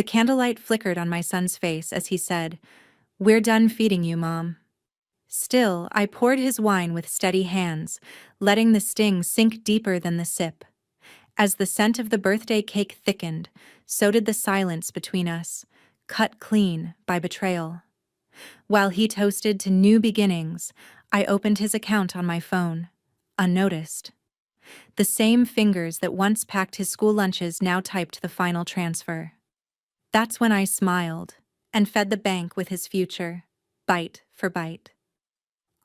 The candlelight flickered on my son's face as he said, "We're done feeding you, Mom." Still, I poured his wine with steady hands, letting the sting sink deeper than the sip. As the scent of the birthday cake thickened, so did the silence between us, cut clean by betrayal. While he toasted to new beginnings, I opened his account on my phone, unnoticed. The same fingers that once packed his school lunches now typed the final transfer. That's when I smiled and fed the bank with his future, bite for bite.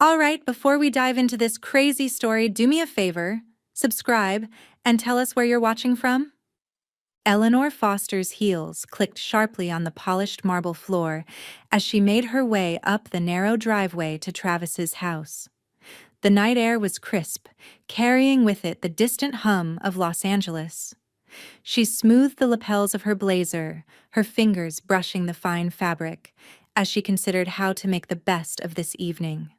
All right, before we dive into this crazy story, do me a favor, subscribe, and tell us where you're watching from. Eleanor Foster's heels clicked sharply on the polished marble floor as she made her way up the narrow driveway to Travis's house. The night air was crisp, carrying with it the distant hum of Los Angeles. She smoothed the lapels of her blazer, her fingers brushing the fine fabric, as she considered how to make the best of this evening.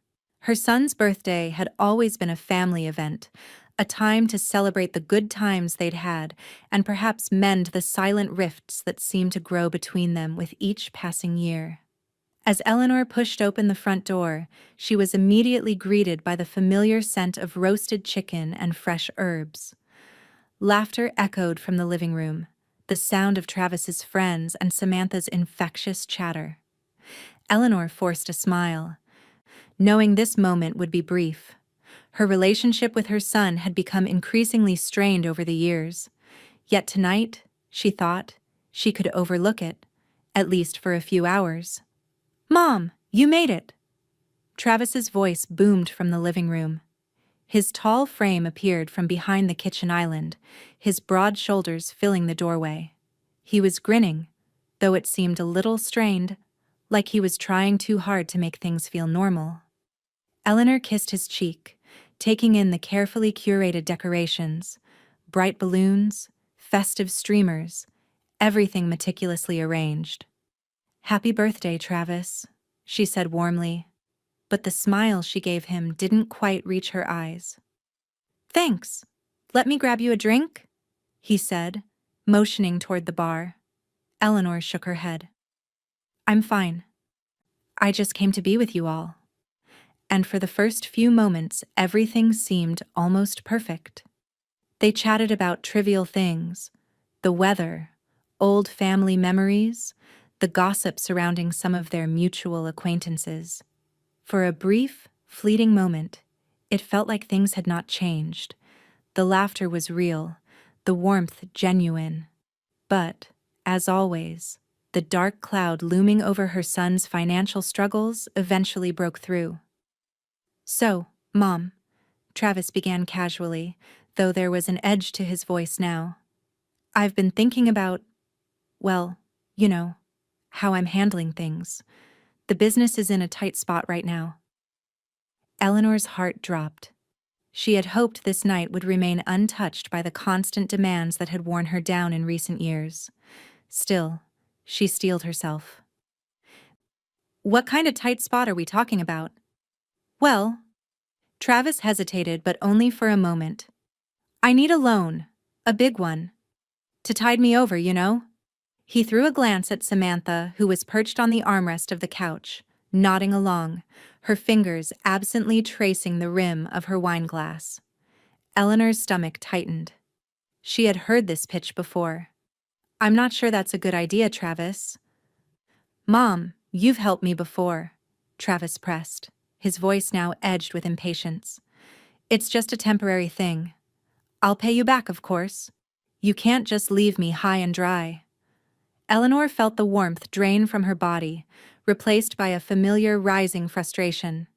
Her son's birthday had always been a family event, a time to celebrate the good times they'd had and perhaps mend the silent rifts that seemed to grow between them with each passing year. As Eleanor pushed open the front door, she was immediately greeted by the familiar scent of roasted chicken and fresh herbs. Laughter echoed from the living room, the sound of Travis's friends and Samantha's infectious chatter. Eleanor forced a smile, knowing this moment would be brief. Her relationship with her son had become increasingly strained over the years. Yet tonight, she thought, she could overlook it, at least for a few hours. "Mom, you made it!" Travis's voice boomed from the living room. His tall frame appeared from behind the kitchen island, his broad shoulders filling the doorway. He was grinning, though it seemed a little strained, like he was trying too hard to make things feel normal. Eleanor kissed his cheek, taking in the carefully curated decorations, bright balloons, festive streamers, everything meticulously arranged. "Happy birthday, Travis," she said warmly, but the smile she gave him didn't quite reach her eyes. "Thanks. Let me grab you a drink?" he said, motioning toward the bar. Eleanor shook her head. "I'm fine. I just came to be with you all." And for the first few moments, everything seemed almost perfect. They chatted about trivial things, the weather, old family memories, the gossip surrounding some of their mutual acquaintances. For a brief, fleeting moment, it felt like things had not changed. The laughter was real, the warmth genuine. But, as always, the dark cloud looming over her son's financial struggles eventually broke through. "So, Mom," Travis began casually, though there was an edge to his voice now. "I've been thinking about, well, you know, how I'm handling things. The business is in a tight spot right now." Eleanor's heart dropped. She had hoped this night would remain untouched by the constant demands that had worn her down in recent years. Still, she steeled herself. "What kind of tight spot are we talking about?" "Well," Travis hesitated, but only for a moment. "I need a loan, a big one. To tide me over, you know?" He threw a glance at Samantha, who was perched on the armrest of the couch, nodding along, her fingers absently tracing the rim of her wineglass. Eleanor's stomach tightened. She had heard this pitch before. "I'm not sure that's a good idea, Travis." "Mom, you've helped me before," Travis pressed, his voice now edged with impatience. "It's just a temporary thing. I'll pay you back, of course. You can't just leave me high and dry." Eleanor felt the warmth drain from her body, replaced by a familiar rising frustration.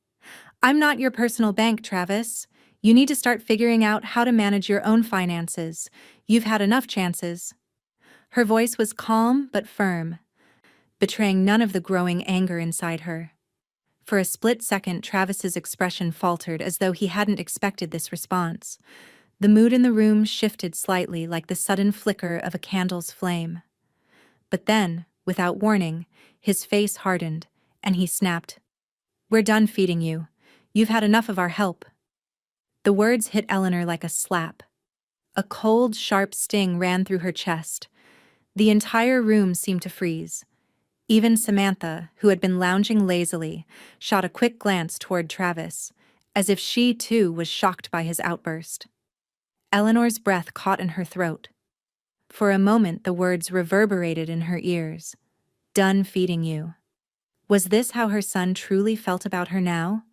"I'm not your personal bank, Travis. You need to start figuring out how to manage your own finances. You've had enough chances." Her voice was calm but firm, betraying none of the growing anger inside her. For a split second, Travis's expression faltered as though he hadn't expected this response. The mood in the room shifted slightly, like the sudden flicker of a candle's flame. But then, without warning, his face hardened, and he snapped, "We're done feeding you. You've had enough of our help." The words hit Eleanor like a slap. A cold, sharp sting ran through her chest. The entire room seemed to freeze. Even Samantha, who had been lounging lazily, shot a quick glance toward Travis, as if she too was shocked by his outburst. Eleanor's breath caught in her throat. For a moment the words reverberated in her ears. Done feeding you. Was this how her son truly felt about her now?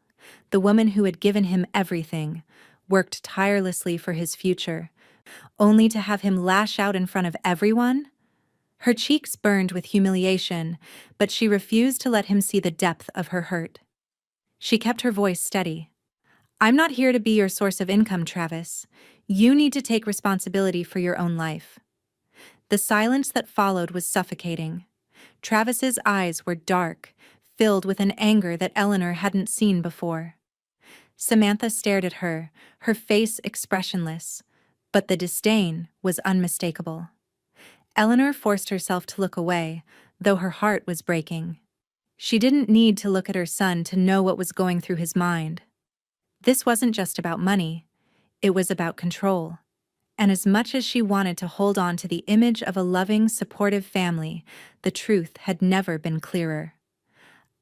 The woman who had given him everything, worked tirelessly for his future, only to have him lash out in front of everyone? Her cheeks burned with humiliation, but she refused to let him see the depth of her hurt. She kept her voice steady. I'm not here to be your source of income, Travis. You need to take responsibility for your own life. The silence that followed was suffocating. Travis's eyes were dark, filled with an anger that Eleanor hadn't seen before. Samantha stared at her, her face expressionless, but the disdain was unmistakable. Eleanor forced herself to look away, though her heart was breaking. She didn't need to look at her son to know what was going through his mind. This wasn't just about money, it was about control. And as much as she wanted to hold on to the image of a loving, supportive family, the truth had never been clearer.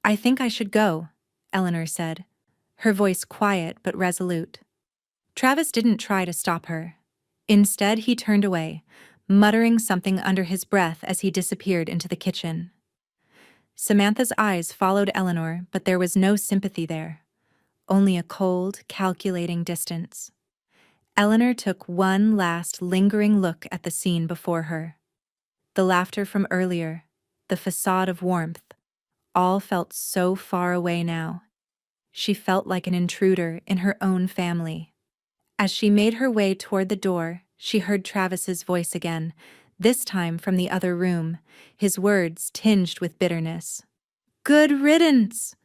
I think I should go, Eleanor said, her voice quiet but resolute. Travis didn't try to stop her. Instead, he turned away, muttering something under his breath as he disappeared into the kitchen. Samantha's eyes followed Eleanor, but there was no sympathy there, only a cold, calculating distance. Eleanor took one last lingering look at the scene before her. The laughter from earlier, the facade of warmth, all felt so far away now. She felt like an intruder in her own family. As she made her way toward the door, she heard Travis's voice again, this time from the other room, his words tinged with bitterness. Good riddance!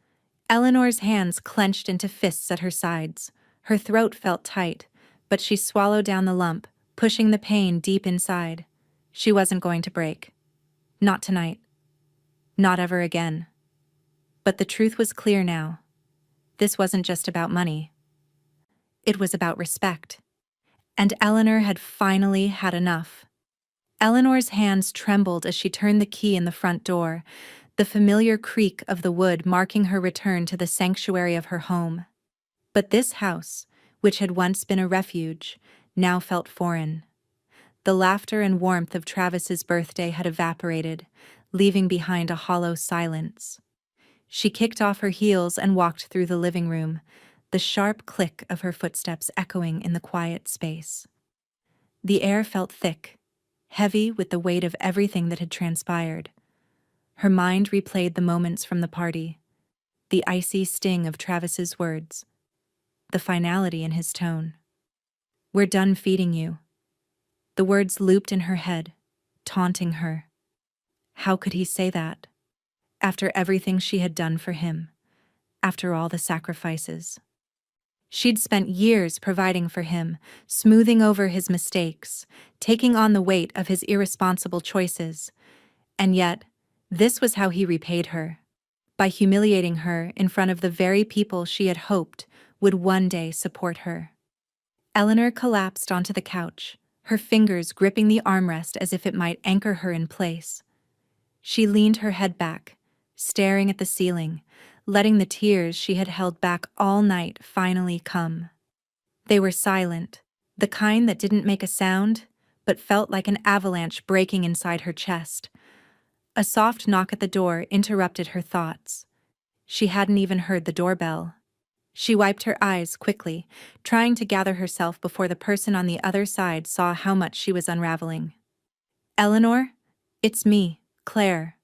Eleanor's hands clenched into fists at her sides. Her throat felt tight, but she swallowed down the lump, pushing the pain deep inside. She wasn't going to break. Not tonight. Not ever again. But the truth was clear now. This wasn't just about money. It was about respect. And Eleanor had finally had enough. Eleanor's hands trembled as she turned the key in the front door, the familiar creak of the wood marking her return to the sanctuary of her home. But this house, which had once been a refuge, now felt foreign. The laughter and warmth of Travis's birthday had evaporated, leaving behind a hollow silence. She kicked off her heels and walked through the living room, the sharp click of her footsteps echoing in the quiet space. The air felt thick, heavy with the weight of everything that had transpired. Her mind replayed the moments from the party, the icy sting of Travis's words, the finality in his tone. We're done feeding you. The words looped in her head, taunting her. How could he say that? After everything she had done for him, after all the sacrifices. She'd spent years providing for him, smoothing over his mistakes, taking on the weight of his irresponsible choices. And yet, this was how he repaid her, by humiliating her in front of the very people she had hoped would one day support her. Eleanor collapsed onto the couch, her fingers gripping the armrest as if it might anchor her in place. She leaned her head back, staring at the ceiling, letting the tears she had held back all night finally come. They were silent, the kind that didn't make a sound, but felt like an avalanche breaking inside her chest. A soft knock at the door interrupted her thoughts. She hadn't even heard the doorbell. She wiped her eyes quickly, trying to gather herself before the person on the other side saw how much she was unraveling. Eleanor? It's me, Claire.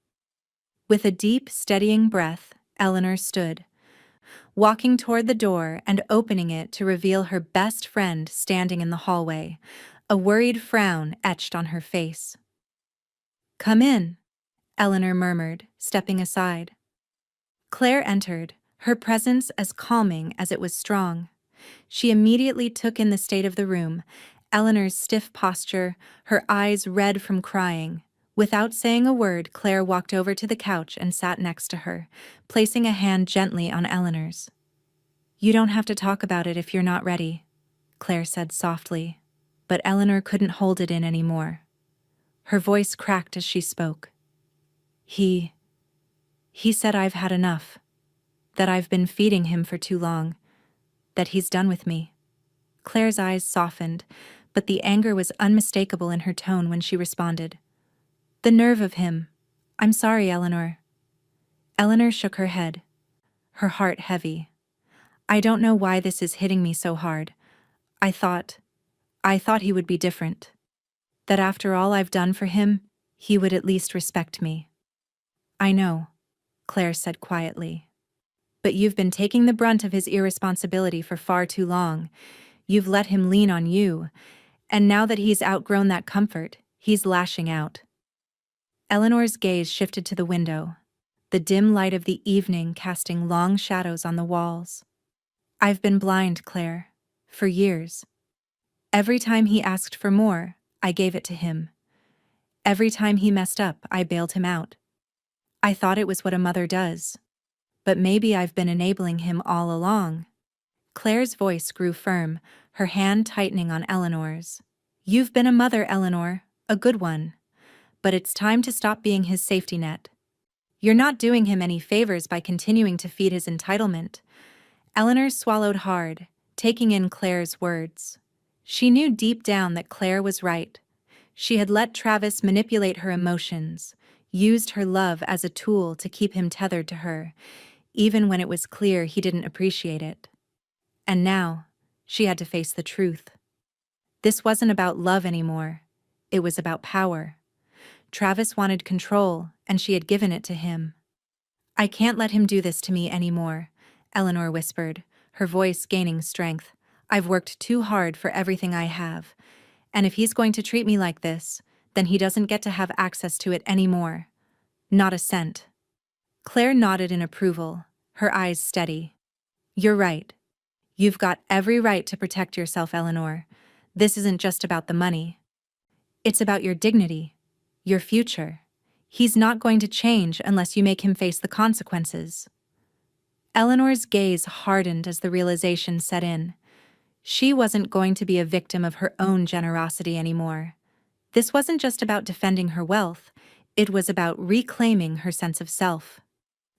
With a deep, steadying breath, Eleanor stood, walking toward the door and opening it to reveal her best friend standing in the hallway, a worried frown etched on her face. Come in, Eleanor murmured, stepping aside. Claire entered, her presence as calming as it was strong. She immediately took in the state of the room, Eleanor's stiff posture, her eyes red from crying. Without saying a word, Claire walked over to the couch and sat next to her, placing a hand gently on Eleanor's. You don't have to talk about it if you're not ready, Claire said softly, but Eleanor couldn't hold it in anymore. Her voice cracked as she spoke. He said I've had enough, that I've been feeding him for too long, that he's done with me. Claire's eyes softened, but the anger was unmistakable in her tone when she responded. The nerve of him. I'm sorry, Eleanor. Eleanor shook her head, her heart heavy. I don't know why this is hitting me so hard. I thought he would be different. That after all I've done for him, he would at least respect me. I know, Claire said quietly. But you've been taking the brunt of his irresponsibility for far too long. You've let him lean on you, and now that he's outgrown that comfort, he's lashing out. Eleanor's gaze shifted to the window, the dim light of the evening casting long shadows on the walls. I've been blind, Claire, for years. Every time he asked for more, I gave it to him. Every time he messed up, I bailed him out. I thought it was what a mother does. But maybe I've been enabling him all along. Claire's voice grew firm, her hand tightening on Eleanor's. You've been a mother, Eleanor, a good one. But it's time to stop being his safety net. You're not doing him any favors by continuing to feed his entitlement. Eleanor swallowed hard, taking in Claire's words. She knew deep down that Claire was right. She had let Travis manipulate her emotions, used her love as a tool to keep him tethered to her, even when it was clear he didn't appreciate it. And now, she had to face the truth. This wasn't about love anymore. It was about power. Travis wanted control, and she had given it to him. I can't let him do this to me anymore, Eleanor whispered, her voice gaining strength. I've worked too hard for everything I have, and if he's going to treat me like this, then he doesn't get to have access to it anymore. Not a cent. Claire nodded in approval, her eyes steady. You're right. You've got every right to protect yourself, Eleanor. This isn't just about the money. It's about your dignity, your future. He's not going to change unless you make him face the consequences. Eleanor's gaze hardened as the realization set in. She wasn't going to be a victim of her own generosity anymore. This wasn't just about defending her wealth, it was about reclaiming her sense of self.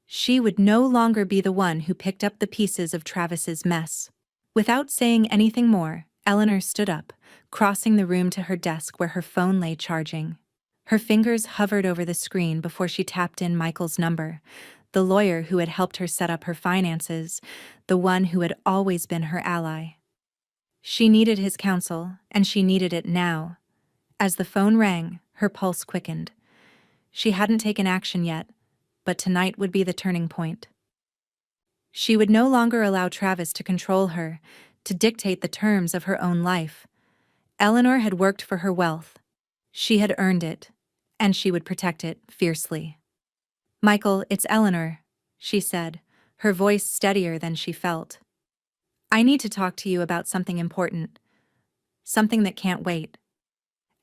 She would no longer be the one who picked up the pieces of Travis's mess. Without saying anything more, Eleanor stood up, crossing the room to her desk where her phone lay charging. Her fingers hovered over the screen before she tapped in Michael's number, the lawyer who had helped her set up her finances, the one who had always been her ally. She needed his counsel, and she needed it now. As the phone rang, her pulse quickened. She hadn't taken action yet, but tonight would be the turning point. She would no longer allow Travis to control her, to dictate the terms of her own life. Eleanor had worked for her wealth. She had earned it, and she would protect it fiercely. Michael, it's Eleanor, she said, her voice steadier than she felt. I need to talk to you about something important. Something that can't wait.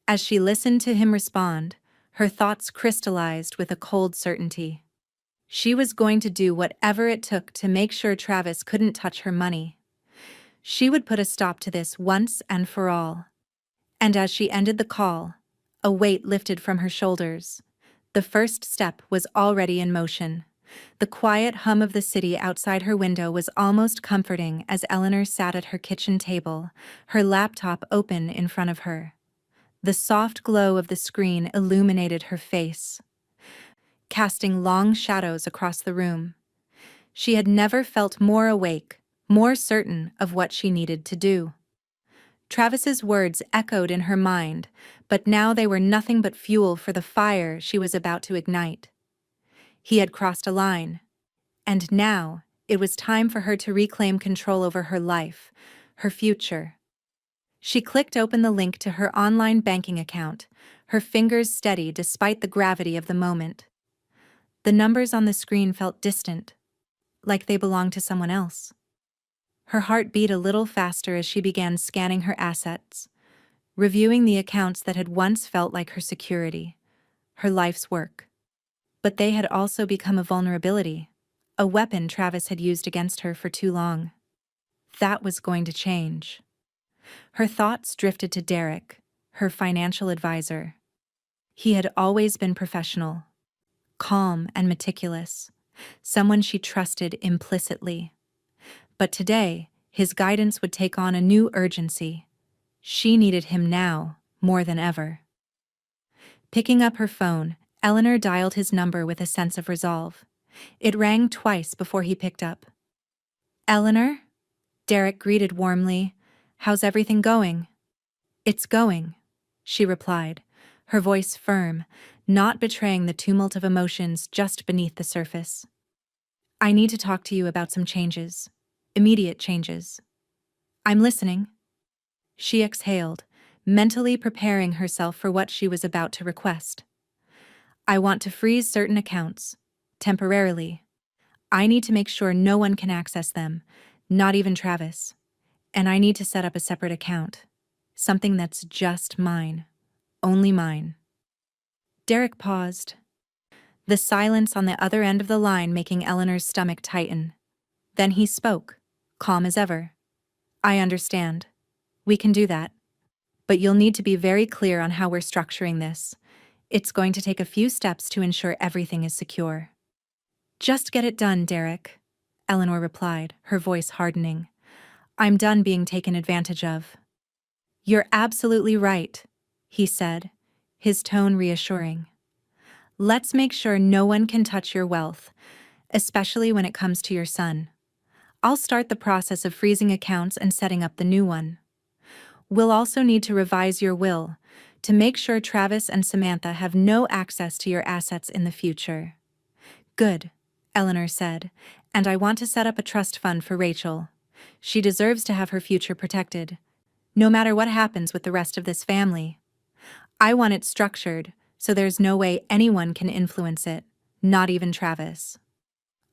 As she listened to him respond, her thoughts crystallized with a cold certainty. She was going to do whatever it took to make sure Travis couldn't touch her money. She would put a stop to this once and for all. And as she ended the call, a weight lifted from her shoulders. The first step was already in motion. The quiet hum of the city outside her window was almost comforting as Eleanor sat at her kitchen table, her laptop open in front of her. The soft glow of the screen illuminated her face, casting long shadows across the room. She had never felt more awake, more certain of what she needed to do. Travis's words echoed in her mind, but now they were nothing but fuel for the fire she was about to ignite. He had crossed a line, and now it was time for her to reclaim control over her life, her future. She clicked open the link to her online banking account, her fingers steady despite the gravity of the moment. The numbers on the screen felt distant, like they belonged to someone else. Her heart beat a little faster as she began scanning her assets, reviewing the accounts that had once felt like her security, her life's work. But they had also become a vulnerability, a weapon Travis had used against her for too long. That was going to change. Her thoughts drifted to Derek, her financial advisor. He had always been professional, calm and meticulous, someone she trusted implicitly. But today, his guidance would take on a new urgency. She needed him now, more than ever. Picking up her phone, Eleanor dialed his number with a sense of resolve. It rang twice before he picked up. "Eleanor?" Derek greeted warmly. "How's everything going?" "It's going," she replied, her voice firm, not betraying the tumult of emotions just beneath the surface. "I need to talk to you about some changes. Immediate changes." "I'm listening." She exhaled, mentally preparing herself for what she was about to request. "I want to freeze certain accounts. Temporarily. I need to make sure no one can access them, not even Travis. And I need to set up a separate account. Something that's just mine. Only mine." Derek paused, the silence on the other end of the line making Eleanor's stomach tighten. Then he spoke, calm as ever. "I understand. We can do that. But you'll need to be very clear on how we're structuring this. It's going to take a few steps to ensure everything is secure." "Just get it done, Derek," Eleanor replied, her voice hardening. "I'm done being taken advantage of." "You're absolutely right," he said, his tone reassuring. "Let's make sure no one can touch your wealth, especially when it comes to your son. I'll start the process of freezing accounts and setting up the new one. We'll also need to revise your will to make sure Travis and Samantha have no access to your assets in the future." "Good," Eleanor said, "and I want to set up a trust fund for Rachel. She deserves to have her future protected, no matter what happens with the rest of this family. I want it structured so there's no way anyone can influence it, not even Travis."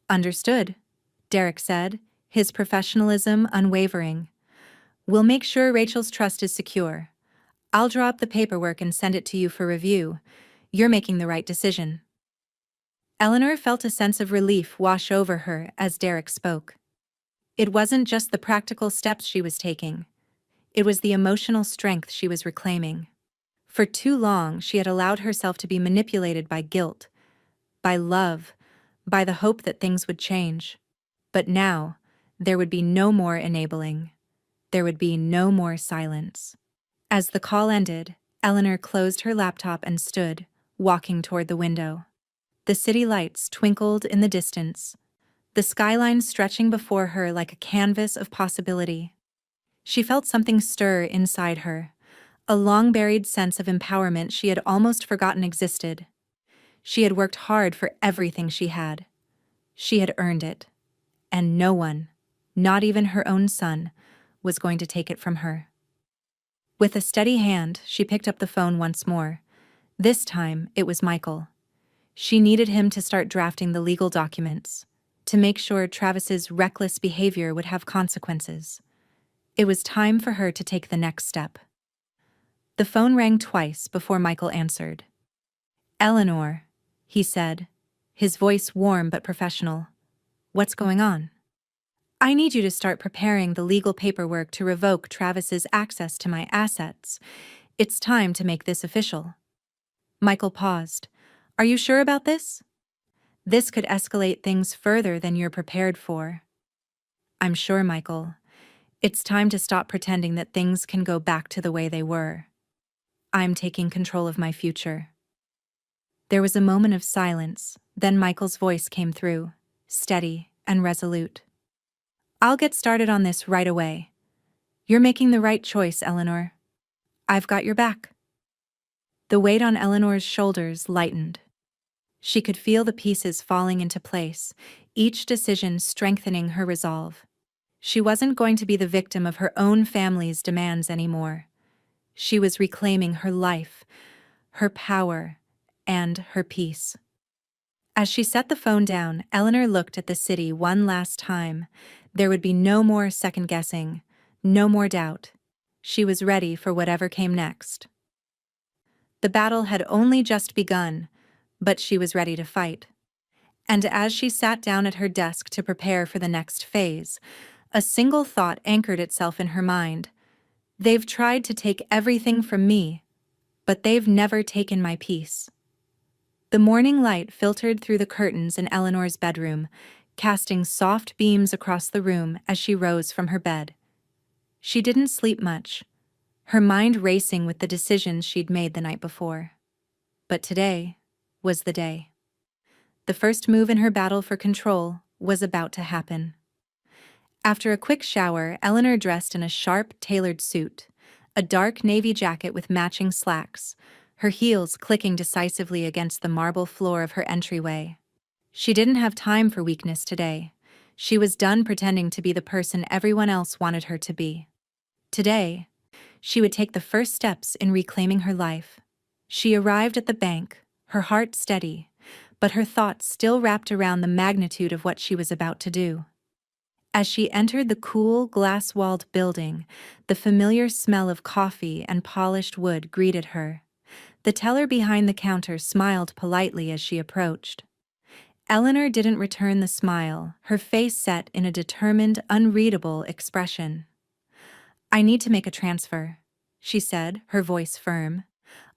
"Understood," Derek said, his professionalism unwavering. "We'll make sure Rachel's trust is secure. I'll draw up the paperwork and send it to you for review. You're making the right decision." Eleanor felt a sense of relief wash over her as Derek spoke. It wasn't just the practical steps she was taking. It was the emotional strength she was reclaiming. For too long, she had allowed herself to be manipulated by guilt, by love, by the hope that things would change. But now, there would be no more enabling. There would be no more silence. As the call ended, Eleanor closed her laptop and stood, walking toward the window. The city lights twinkled in the distance, the skyline stretching before her like a canvas of possibility. She felt something stir inside her, a long-buried sense of empowerment she had almost forgotten existed. She had worked hard for everything she had. She had earned it, and no one, not even her own son, was going to take it from her. With a steady hand, she picked up the phone once more. This time, it was Michael. She needed him to start drafting the legal documents, to make sure Travis's reckless behavior would have consequences. It was time for her to take the next step. The phone rang twice before Michael answered. "Eleanor," he said, his voice warm but professional. "What's going on?" "I need you to start preparing the legal paperwork to revoke Travis's access to my assets. It's time to make this official." Michael paused. "Are you sure about this? This could escalate things further than you're prepared for." "I'm sure, Michael. It's time to stop pretending that things can go back to the way they were. I'm taking control of my future." There was a moment of silence, then Michael's voice came through, steady and resolute. "I'll get started on this right away. You're making the right choice, Eleanor. I've got your back." The weight on Eleanor's shoulders lightened. She could feel the pieces falling into place, each decision strengthening her resolve. She wasn't going to be the victim of her own family's demands anymore. She was reclaiming her life, her power, and her peace. As she set the phone down, Eleanor looked at the city one last time. There would be no more second-guessing, no more doubt. She was ready for whatever came next. The battle had only just begun, but she was ready to fight. And as she sat down at her desk to prepare for the next phase, a single thought anchored itself in her mind. "They've tried to take everything from me, but they've never taken my peace. The morning light filtered through the curtains in Eleanor's bedroom, casting soft beams across the room as she rose from her bed. She didn't sleep much, her mind racing with the decisions she'd made the night before. But today was the day. The first move in her battle for control was about to happen. After a quick shower, Eleanor dressed in a sharp, tailored suit, a dark navy jacket with matching slacks, her heels clicking decisively against the marble floor of her entryway. She didn't have time for weakness today. She was done pretending to be the person everyone else wanted her to be. Today, she would take the first steps in reclaiming her life. She arrived at the bank, her heart steady, but her thoughts still wrapped around the magnitude of what she was about to do. As she entered the cool, glass-walled building, the familiar smell of coffee and polished wood greeted her. The teller behind the counter smiled politely as she approached. Eleanor didn't return the smile, her face set in a determined, unreadable expression. "I need to make a transfer," she said, her voice firm.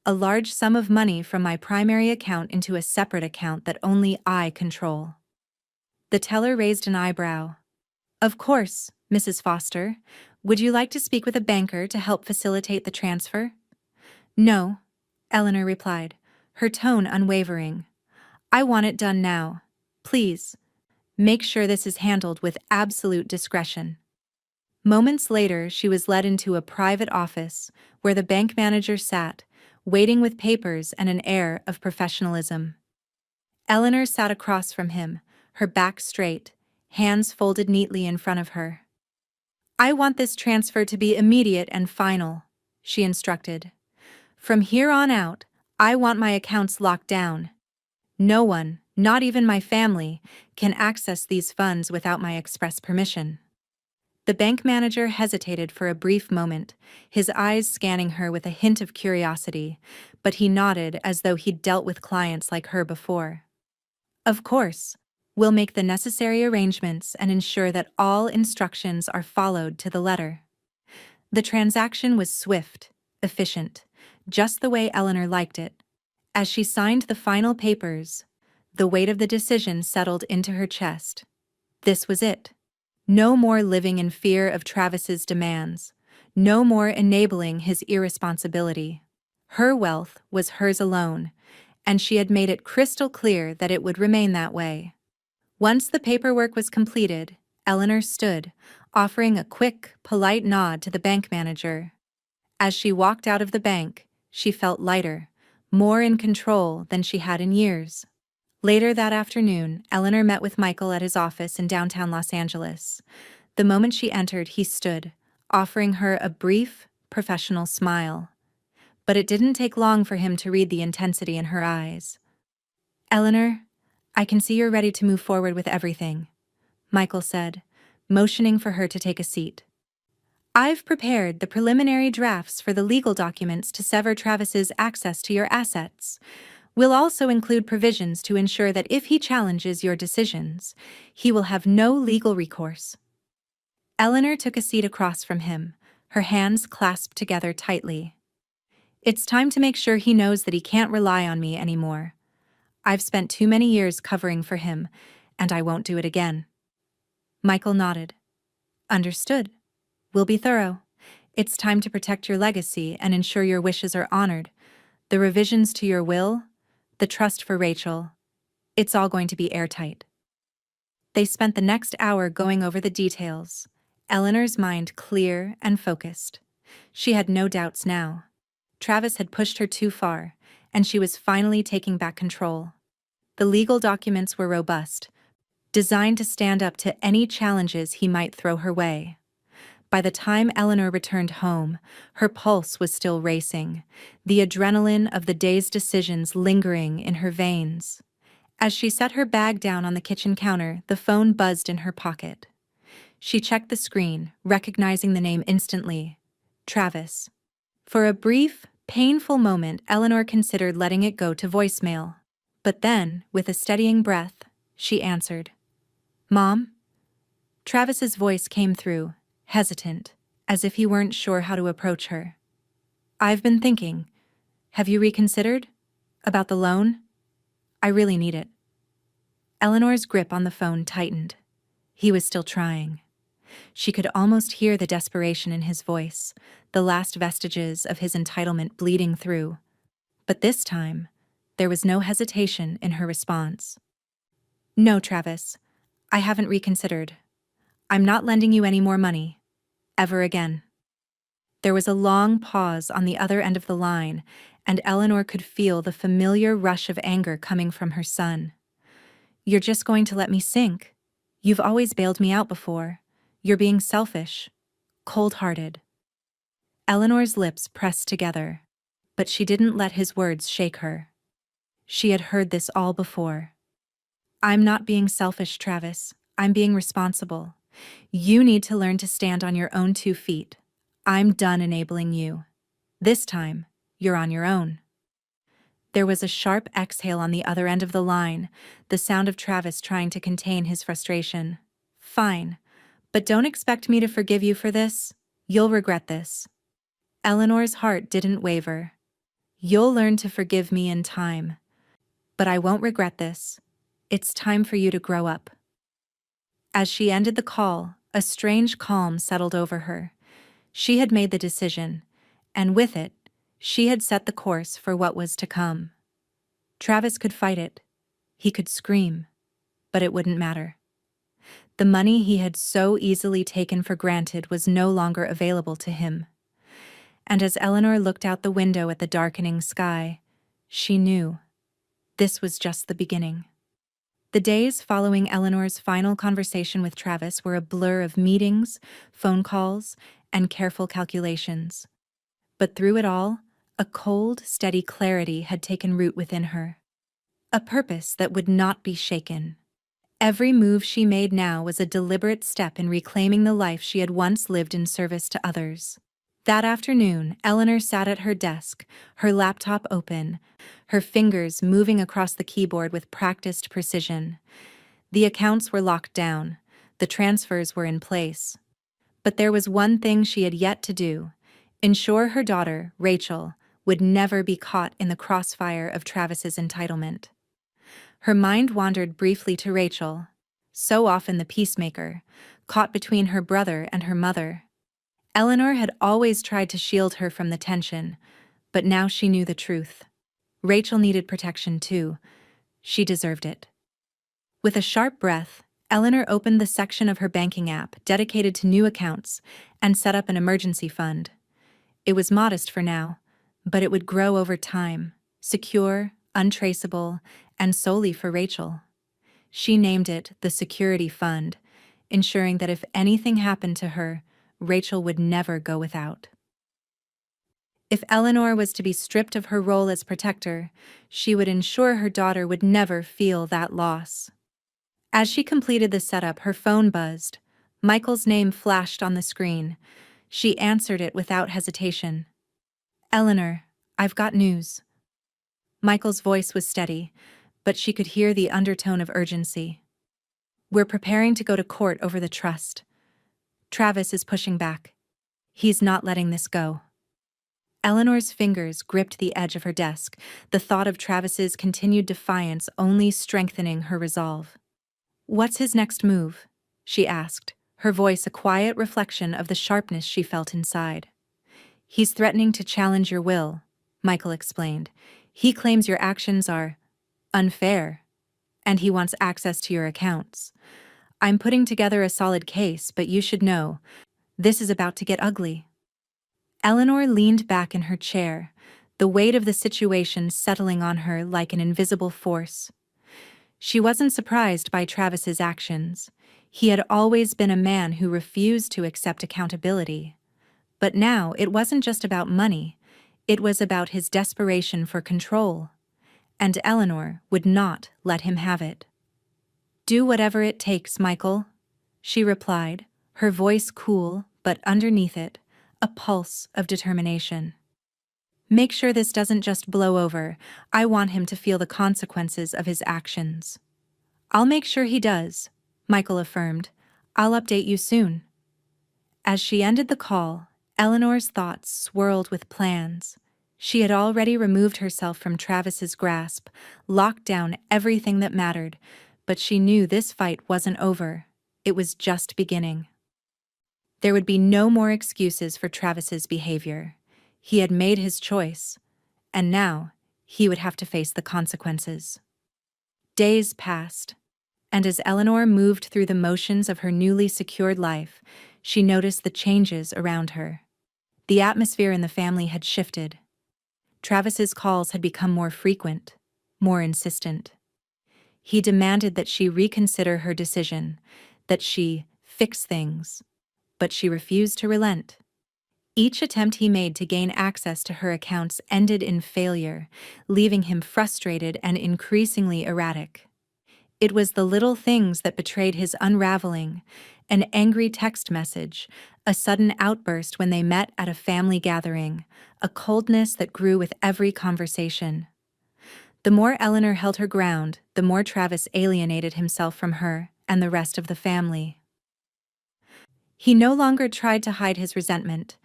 "A large sum of money from my primary account into a separate account that only I control." The teller raised an eyebrow. "Of course, Mrs. Foster. Would you like to speak with a banker to help facilitate the transfer?" "No," Eleanor replied, her tone unwavering. "I want it done now. Please, make sure this is handled with absolute discretion." Moments later, she was led into a private office where the bank manager sat, waiting with papers and an air of professionalism. Eleanor sat across from him, her back straight, hands folded neatly in front of her. "I want this transfer to be immediate and final," she instructed. "From here on out, I want my accounts locked down. No one, not even my family, can access these funds without my express permission." The bank manager hesitated for a brief moment, his eyes scanning her with a hint of curiosity, but he nodded as though he'd dealt with clients like her before. "Of course, we'll make the necessary arrangements and ensure that all instructions are followed to the letter." The transaction was swift, efficient, just the way Eleanor liked it. As she signed the final papers, the weight of the decision settled into her chest. This was it. No more living in fear of Travis's demands. No more enabling his irresponsibility. Her wealth was hers alone, and she had made it crystal clear that it would remain that way. Once the paperwork was completed, Eleanor stood, offering a quick, polite nod to the bank manager. As she walked out of the bank, she felt lighter, more in control than she had in years. Later that afternoon, Eleanor met with Michael at his office in downtown Los Angeles. The moment she entered, he stood, offering her a brief, professional smile. But it didn't take long for him to read the intensity in her eyes. "Eleanor, I can see you're ready to move forward with everything," Michael said, motioning for her to take a seat. "I've prepared the preliminary drafts for the legal documents to sever Travis's access to your assets. We'll also include provisions to ensure that if he challenges your decisions, he will have no legal recourse." Eleanor took a seat across from him, her hands clasped together tightly. "It's time to make sure he knows that he can't rely on me anymore. I've spent too many years covering for him, and I won't do it again." Michael nodded. "Understood. We'll be thorough. It's time to protect your legacy and ensure your wishes are honored. The revisions to your will, the trust for Rachel, it's all going to be airtight." They spent the next hour going over the details, Eleanor's mind clear and focused. She had no doubts now. Travis had pushed her too far, and she was finally taking back control. The legal documents were robust, designed to stand up to any challenges he might throw her way. By the time Eleanor returned home, her pulse was still racing, the adrenaline of the day's decisions lingering in her veins. As she set her bag down on the kitchen counter, the phone buzzed in her pocket. She checked the screen, recognizing the name instantly. Travis. For a brief, painful moment, Eleanor considered letting it go to voicemail. But then, with a steadying breath, she answered. "Mom?" Travis's voice came through, hesitant, as if he weren't sure how to approach her. "I've been thinking. Have you reconsidered? About the loan? I really need it. Eleanor's grip on the phone tightened. He was still trying. She could almost hear the desperation in his voice, the last vestiges of his entitlement bleeding through. But this time, there was no hesitation in her response. No, Travis, I haven't reconsidered. I'm not lending you any more money. Ever again. There was a long pause on the other end of the line, and Eleanor could feel the familiar rush of anger coming from her son. You're just going to let me sink? You've always bailed me out before. You're being selfish, cold-hearted. Eleanor's lips pressed together, but she didn't let his words shake her. She had heard this all before. I'm not being selfish, Travis. I'm being responsible. You need to learn to stand on your own 2 feet. I'm done enabling you. This time, you're on your own. There was a sharp exhale on the other end of the line, the sound of Travis trying to contain his frustration. Fine, but don't expect me to forgive you for this. You'll regret this. Eleanor's heart didn't waver. You'll learn to forgive me in time. But I won't regret this. It's time for you to grow up. As she ended the call, a strange calm settled over her. She had made the decision, and with it, she had set the course for what was to come. Travis could fight it. He could scream, but it wouldn't matter. The money he had so easily taken for granted was no longer available to him. And as Eleanor looked out the window at the darkening sky, she knew this was just the beginning. The days following Eleanor's final conversation with Travis were a blur of meetings, phone calls, and careful calculations. But through it all, a cold, steady clarity had taken root within her. A purpose that would not be shaken. Every move she made now was a deliberate step in reclaiming the life she had once lived in service to others. That afternoon, Eleanor sat at her desk, her laptop open, her fingers moving across the keyboard with practiced precision. The accounts were locked down, the transfers were in place. But there was one thing she had yet to do: ensure her daughter, Rachel, would never be caught in the crossfire of Travis's entitlement. Her mind wandered briefly to Rachel, so often the peacemaker, caught between her brother and her mother. Eleanor had always tried to shield her from the tension, but now she knew the truth. Rachel needed protection too. She deserved it. With a sharp breath, Eleanor opened the section of her banking app dedicated to new accounts and set up an emergency fund. It was modest for now, but it would grow over time, secure, untraceable, and solely for Rachel. She named it the Security Fund, ensuring that if anything happened to her, Rachel would never go without. If Eleanor was to be stripped of her role as protector, she would ensure her daughter would never feel that loss. As she completed the setup, her phone buzzed. Michael's name flashed on the screen. She answered it without hesitation. Eleanor, I've got news. Michael's voice was steady, but she could hear the undertone of urgency. We're preparing to go to court over the trust. Travis is pushing back. He's not letting this go. Eleanor's fingers gripped the edge of her desk, the thought of Travis's continued defiance only strengthening her resolve. What's his next move? She asked, her voice a quiet reflection of the sharpness she felt inside. He's threatening to challenge your will, Michael explained. He claims your actions are unfair, and he wants access to your accounts. I'm putting together a solid case, but you should know, this is about to get ugly. Eleanor leaned back in her chair, the weight of the situation settling on her like an invisible force. She wasn't surprised by Travis's actions. He had always been a man who refused to accept accountability. But now it wasn't just about money, it was about his desperation for control. And Eleanor would not let him have it. Do whatever it takes, Michael, she replied, her voice cool, but underneath it, a pulse of determination. Make sure this doesn't just blow over. I want him to feel the consequences of his actions. I'll make sure he does, Michael affirmed. I'll update you soon. As she ended the call, Eleanor's thoughts swirled with plans. She had already removed herself from Travis's grasp, locked down everything that mattered, but she knew this fight wasn't over. It was just beginning. There would be no more excuses for Travis's behavior. He had made his choice, and now he would have to face the consequences. Days passed, and as Eleanor moved through the motions of her newly secured life, she noticed the changes around her. The atmosphere in the family had shifted. Travis's calls had become more frequent, more insistent. He demanded that she reconsider her decision, that she fix things, but she refused to relent. Each attempt he made to gain access to her accounts ended in failure, leaving him frustrated and increasingly erratic. It was the little things that betrayed his unraveling: an angry text message, a sudden outburst when they met at a family gathering, a coldness that grew with every conversation. The more Eleanor held her ground, the more Travis alienated himself from her and the rest of the family. He no longer tried to hide his resentment,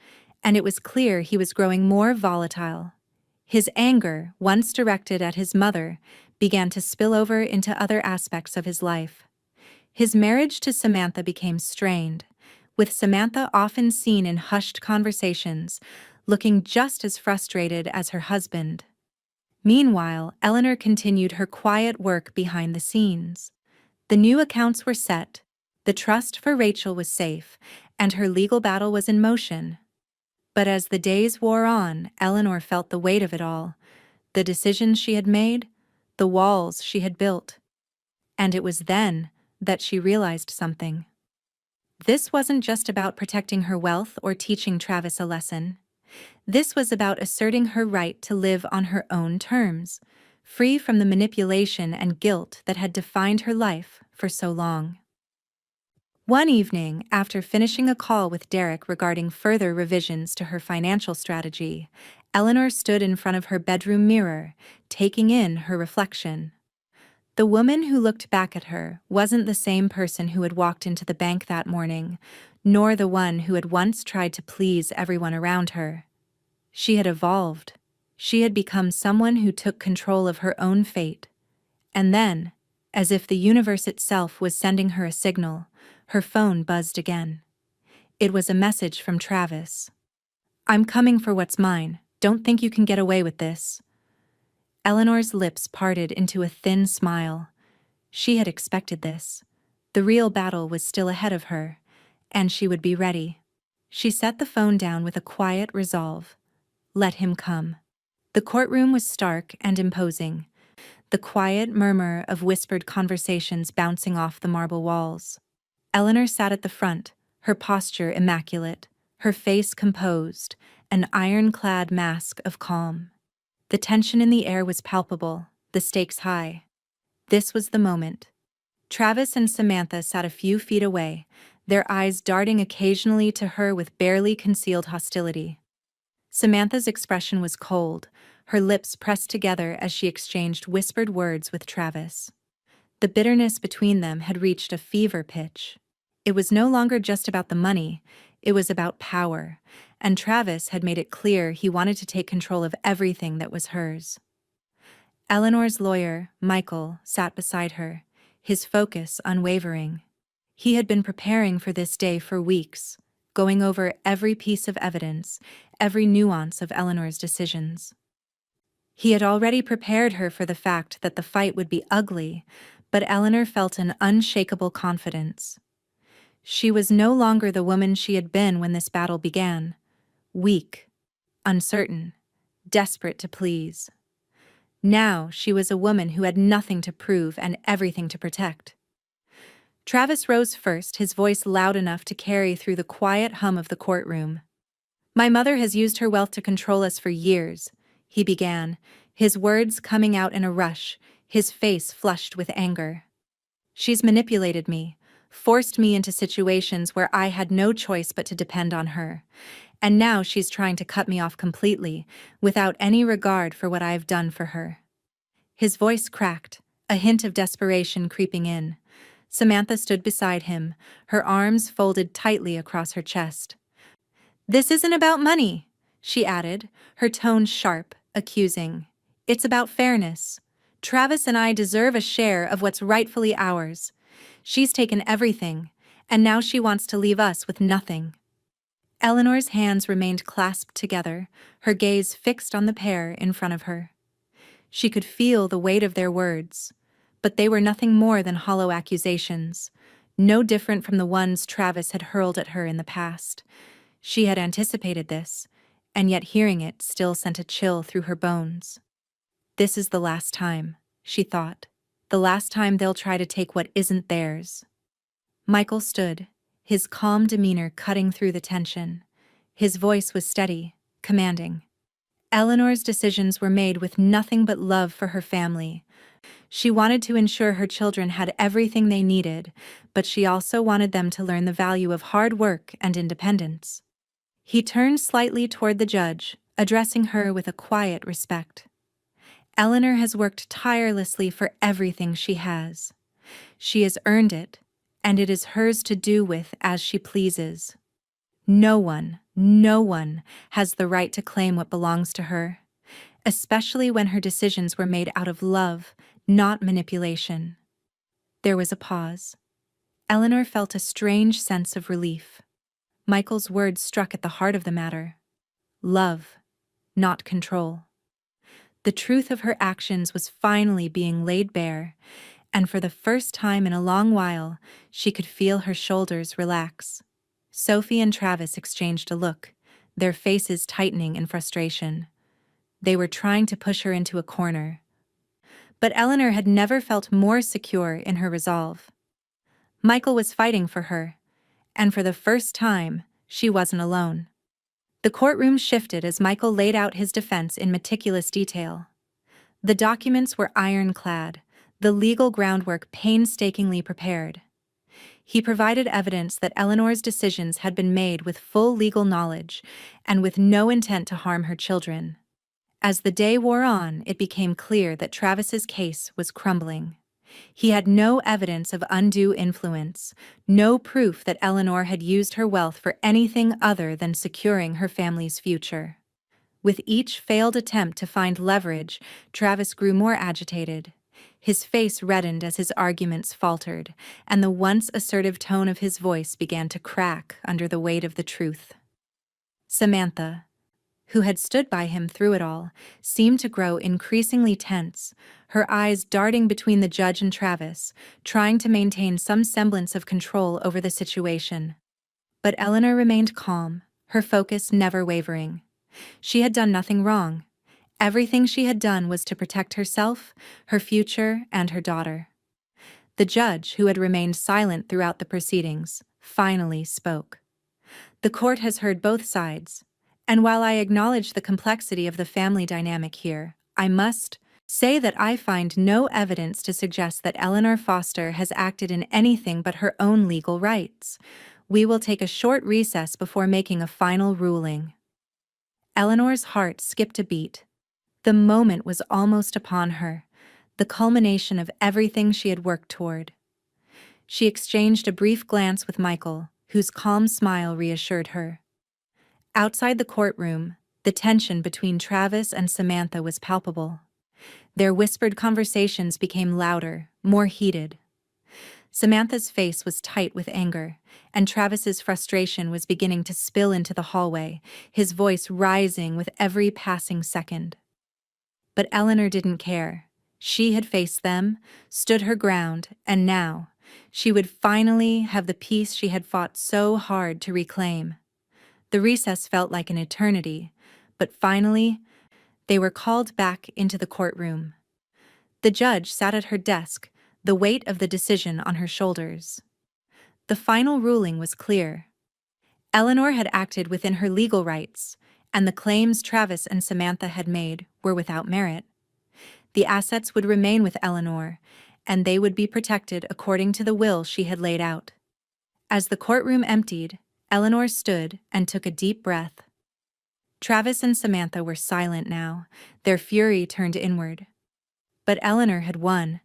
and it was clear he was growing more volatile. His anger, once directed at his mother, began to spill over into other aspects of his life. His marriage to Samantha became strained, with Samantha often seen in hushed conversations, looking just as frustrated as her husband. Meanwhile, Eleanor continued her quiet work behind the scenes. The new accounts were set, the trust for Rachel was safe, and her legal battle was in motion. But as the days wore on, Eleanor felt the weight of it all, the decisions she had made, the walls she had built. And it was then that she realized something. This wasn't just about protecting her wealth or teaching Travis a lesson. This was about asserting her right to live on her own terms, free from the manipulation and guilt that had defined her life for so long. One evening, after finishing a call with Derek regarding further revisions to her financial strategy, Eleanor stood in front of her bedroom mirror, taking in her reflection. The woman who looked back at her wasn't the same person who had walked into the bank that morning, nor the one who had once tried to please everyone around her. She had evolved. She had become someone who took control of her own fate. And then, as if the universe itself was sending her a signal, her phone buzzed again. It was a message from Travis. "I'm coming for what's mine. Don't think you can get away with this." Eleanor's lips parted into a thin smile. She had expected this. The real battle was still ahead of her, and she would be ready. She set the phone down with a quiet resolve. Let him come. The courtroom was stark and imposing, the quiet murmur of whispered conversations bouncing off the marble walls. Eleanor sat at the front, her posture immaculate, her face composed, an ironclad mask of calm. The tension in the air was palpable, the stakes high. This was the moment. Travis and Samantha sat a few feet away, their eyes darting occasionally to her with barely concealed hostility. Samantha's expression was cold, her lips pressed together as she exchanged whispered words with Travis. The bitterness between them had reached a fever pitch. It was no longer just about the money, it was about power, and Travis had made it clear he wanted to take control of everything that was hers. Eleanor's lawyer, Michael, sat beside her, his focus unwavering. He had been preparing for this day for weeks, going over every piece of evidence, every nuance of Eleanor's decisions. He had already prepared her for the fact that the fight would be ugly, but Eleanor felt an unshakable confidence. She was no longer the woman she had been when this battle began, weak, uncertain, desperate to please. Now she was a woman who had nothing to prove and everything to protect. Travis rose first, his voice loud enough to carry through the quiet hum of the courtroom. "My mother has used her wealth to control us for years," he began, his words coming out in a rush, his face flushed with anger. "She's manipulated me, forced me into situations where I had no choice but to depend on her. And now she's trying to cut me off completely, without any regard for what I've done for her." His voice cracked, a hint of desperation creeping in. Samantha stood beside him, her arms folded tightly across her chest. "This isn't about money," she added, her tone sharp, accusing. It's about fairness. Travis and I deserve a share of what's rightfully ours. She's taken everything, and now she wants to leave us with nothing. Eleanor's hands remained clasped together, her gaze fixed on the pair in front of her. She could feel the weight of their words, but they were nothing more than hollow accusations, no different from the ones Travis had hurled at her in the past. She had anticipated this, and yet hearing it still sent a chill through her bones. This is the last time, she thought. The last time they'll try to take what isn't theirs. Michael stood, his calm demeanor cutting through the tension. His voice was steady, commanding. Eleanor's decisions were made with nothing but love for her family. She wanted to ensure her children had everything they needed, but she also wanted them to learn the value of hard work and independence. He turned slightly toward the judge, addressing her with a quiet respect. Eleanor has worked tirelessly for everything she has. She has earned it, and it is hers to do with as she pleases. No one has the right to claim what belongs to her, especially when her decisions were made out of love, not manipulation. There was a pause. Eleanor felt a strange sense of relief. Michael's words struck at the heart of the matter. Love, not control. The truth of her actions was finally being laid bare, and for the first time in a long while, she could feel her shoulders relax. Sophie and Travis exchanged a look, their faces tightening in frustration. They were trying to push her into a corner. But Eleanor had never felt more secure in her resolve. Michael was fighting for her, and for the first time, she wasn't alone. The courtroom shifted as Michael laid out his defense in meticulous detail. The documents were ironclad, the legal groundwork painstakingly prepared. He provided evidence that Eleanor's decisions had been made with full legal knowledge and with no intent to harm her children. As the day wore on, it became clear that Travis's case was crumbling. He had no evidence of undue influence, no proof that Eleanor had used her wealth for anything other than securing her family's future. With each failed attempt to find leverage, Travis grew more agitated. His face reddened as his arguments faltered, and the once assertive tone of his voice began to crack under the weight of the truth. Samantha, who had stood by him through it all, seemed to grow increasingly tense, her eyes darting between the judge and Travis, trying to maintain some semblance of control over the situation. But Eleanor remained calm, her focus never wavering. She had done nothing wrong. Everything she had done was to protect herself, her future, and her daughter. The judge, who had remained silent throughout the proceedings, finally spoke. The court has heard both sides, and while I acknowledge the complexity of the family dynamic here, I must say that I find no evidence to suggest that Eleanor Foster has acted in anything but her own legal rights. We will take a short recess before making a final ruling. Eleanor's heart skipped a beat. The moment was almost upon her, the culmination of everything she had worked toward. She exchanged a brief glance with Michael, whose calm smile reassured her. Outside the courtroom, the tension between Travis and Samantha was palpable. Their whispered conversations became louder, more heated. Samantha's face was tight with anger, and Travis's frustration was beginning to spill into the hallway, his voice rising with every passing second. But Eleanor didn't care. She had faced them, stood her ground, and now, she would finally have the peace she had fought so hard to reclaim. The recess felt like an eternity, but finally, they were called back into the courtroom. The judge sat at her desk, the weight of the decision on her shoulders. The final ruling was clear. Eleanor had acted within her legal rights, and the claims Travis and Samantha had made were without merit. The assets would remain with Eleanor, and they would be protected according to the will she had laid out. As the courtroom emptied, Eleanor stood and took a deep breath. Travis and Samantha were silent now, their fury turned inward. But Eleanor had won,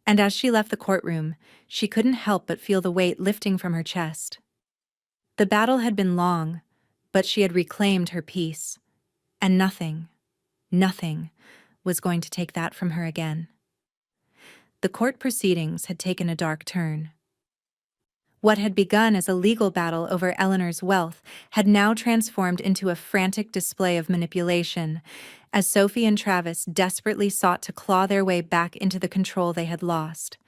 and as she left the courtroom, she couldn't help but feel the weight lifting from her chest. The battle had been long, but she had reclaimed her peace, And nothing was going to take that from her again. The court proceedings had taken a dark turn. What had begun as a legal battle over Eleanor's wealth had now transformed into a frantic display of manipulation, as Sophie and Travis desperately sought to claw their way back into the control they had lost.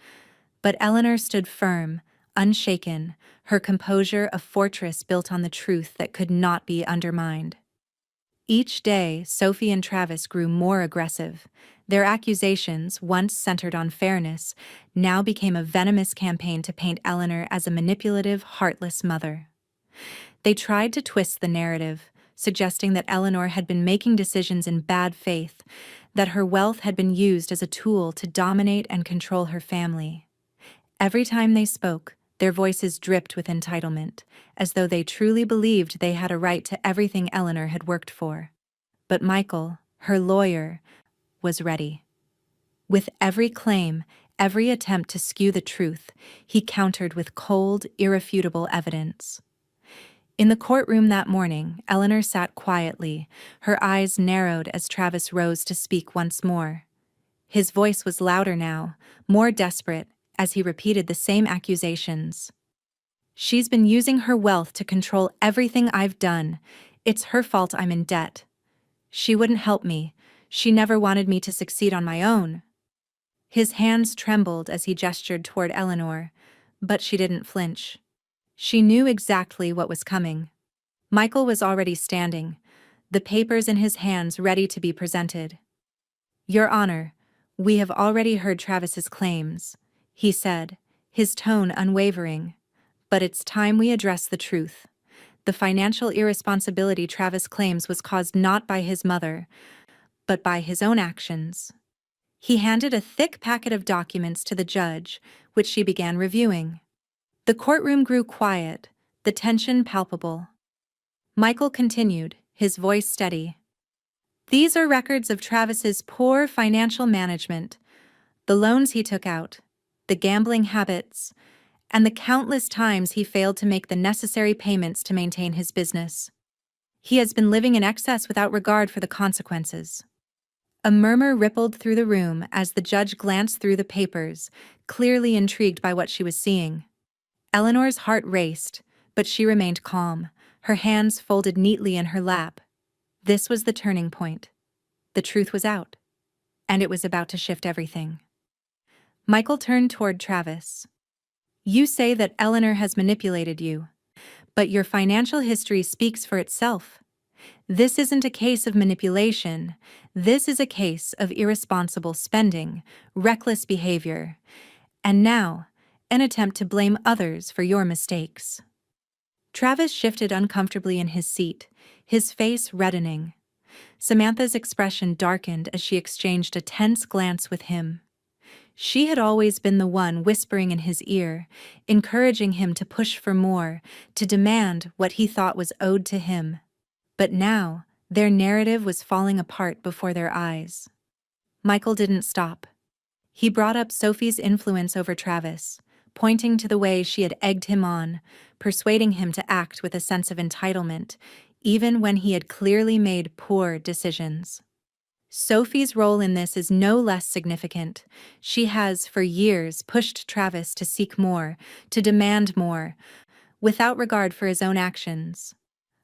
But Eleanor stood firm, unshaken, her composure a fortress built on the truth that could not be undermined. Each day, Sophie and Travis grew more aggressive. Their accusations, once centered on fairness, now became a venomous campaign to paint Eleanor as a manipulative, heartless mother. They tried to twist the narrative, suggesting that Eleanor had been making decisions in bad faith, that her wealth had been used as a tool to dominate and control her family. Every time they spoke, their voices dripped with entitlement, as though they truly believed they had a right to everything Eleanor had worked for. But Michael, her lawyer, was ready. With every claim, every attempt to skew the truth, he countered with cold, irrefutable evidence. In the courtroom that morning, Eleanor sat quietly, her eyes narrowed as Travis rose to speak once more. His voice was louder now, more desperate, as he repeated the same accusations. "She's been using her wealth to control everything I've done. It's her fault I'm in debt. She wouldn't help me. She never wanted me to succeed on my own." His hands trembled as he gestured toward Eleanor, but she didn't flinch. She knew exactly what was coming. Michael was already standing, the papers in his hands ready to be presented. "Your Honor, we have already heard Travis's claims," he said, his tone unwavering. "But it's time we address the truth. The financial irresponsibility Travis claims was caused not by his mother, but by his own actions." He handed a thick packet of documents to the judge, which she began reviewing. The courtroom grew quiet, the tension palpable. Michael continued, his voice steady. "These are records of Travis's poor financial management, the loans he took out, the gambling habits, and the countless times he failed to make the necessary payments to maintain his business. He has been living in excess without regard for the consequences." A murmur rippled through the room as the judge glanced through the papers, clearly intrigued by what she was seeing. Eleanor's heart raced, but she remained calm, her hands folded neatly in her lap. This was the turning point. The truth was out, and it was about to shift everything. Michael turned toward Travis. "You say that Eleanor has manipulated you, but your financial history speaks for itself. This isn't a case of manipulation. This is a case of irresponsible spending, reckless behavior, and now, an attempt to blame others for your mistakes." Travis shifted uncomfortably in his seat, his face reddening. Samantha's expression darkened as she exchanged a tense glance with him. She had always been the one whispering in his ear, encouraging him to push for more, to demand what he thought was owed to him. But now, their narrative was falling apart before their eyes. Michael didn't stop. He brought up Sophie's influence over Travis, pointing to the way she had egged him on, persuading him to act with a sense of entitlement, even when he had clearly made poor decisions. Sophie's role in this is no less significant. She has, for years, pushed Travis to seek more, to demand more, without regard for his own actions.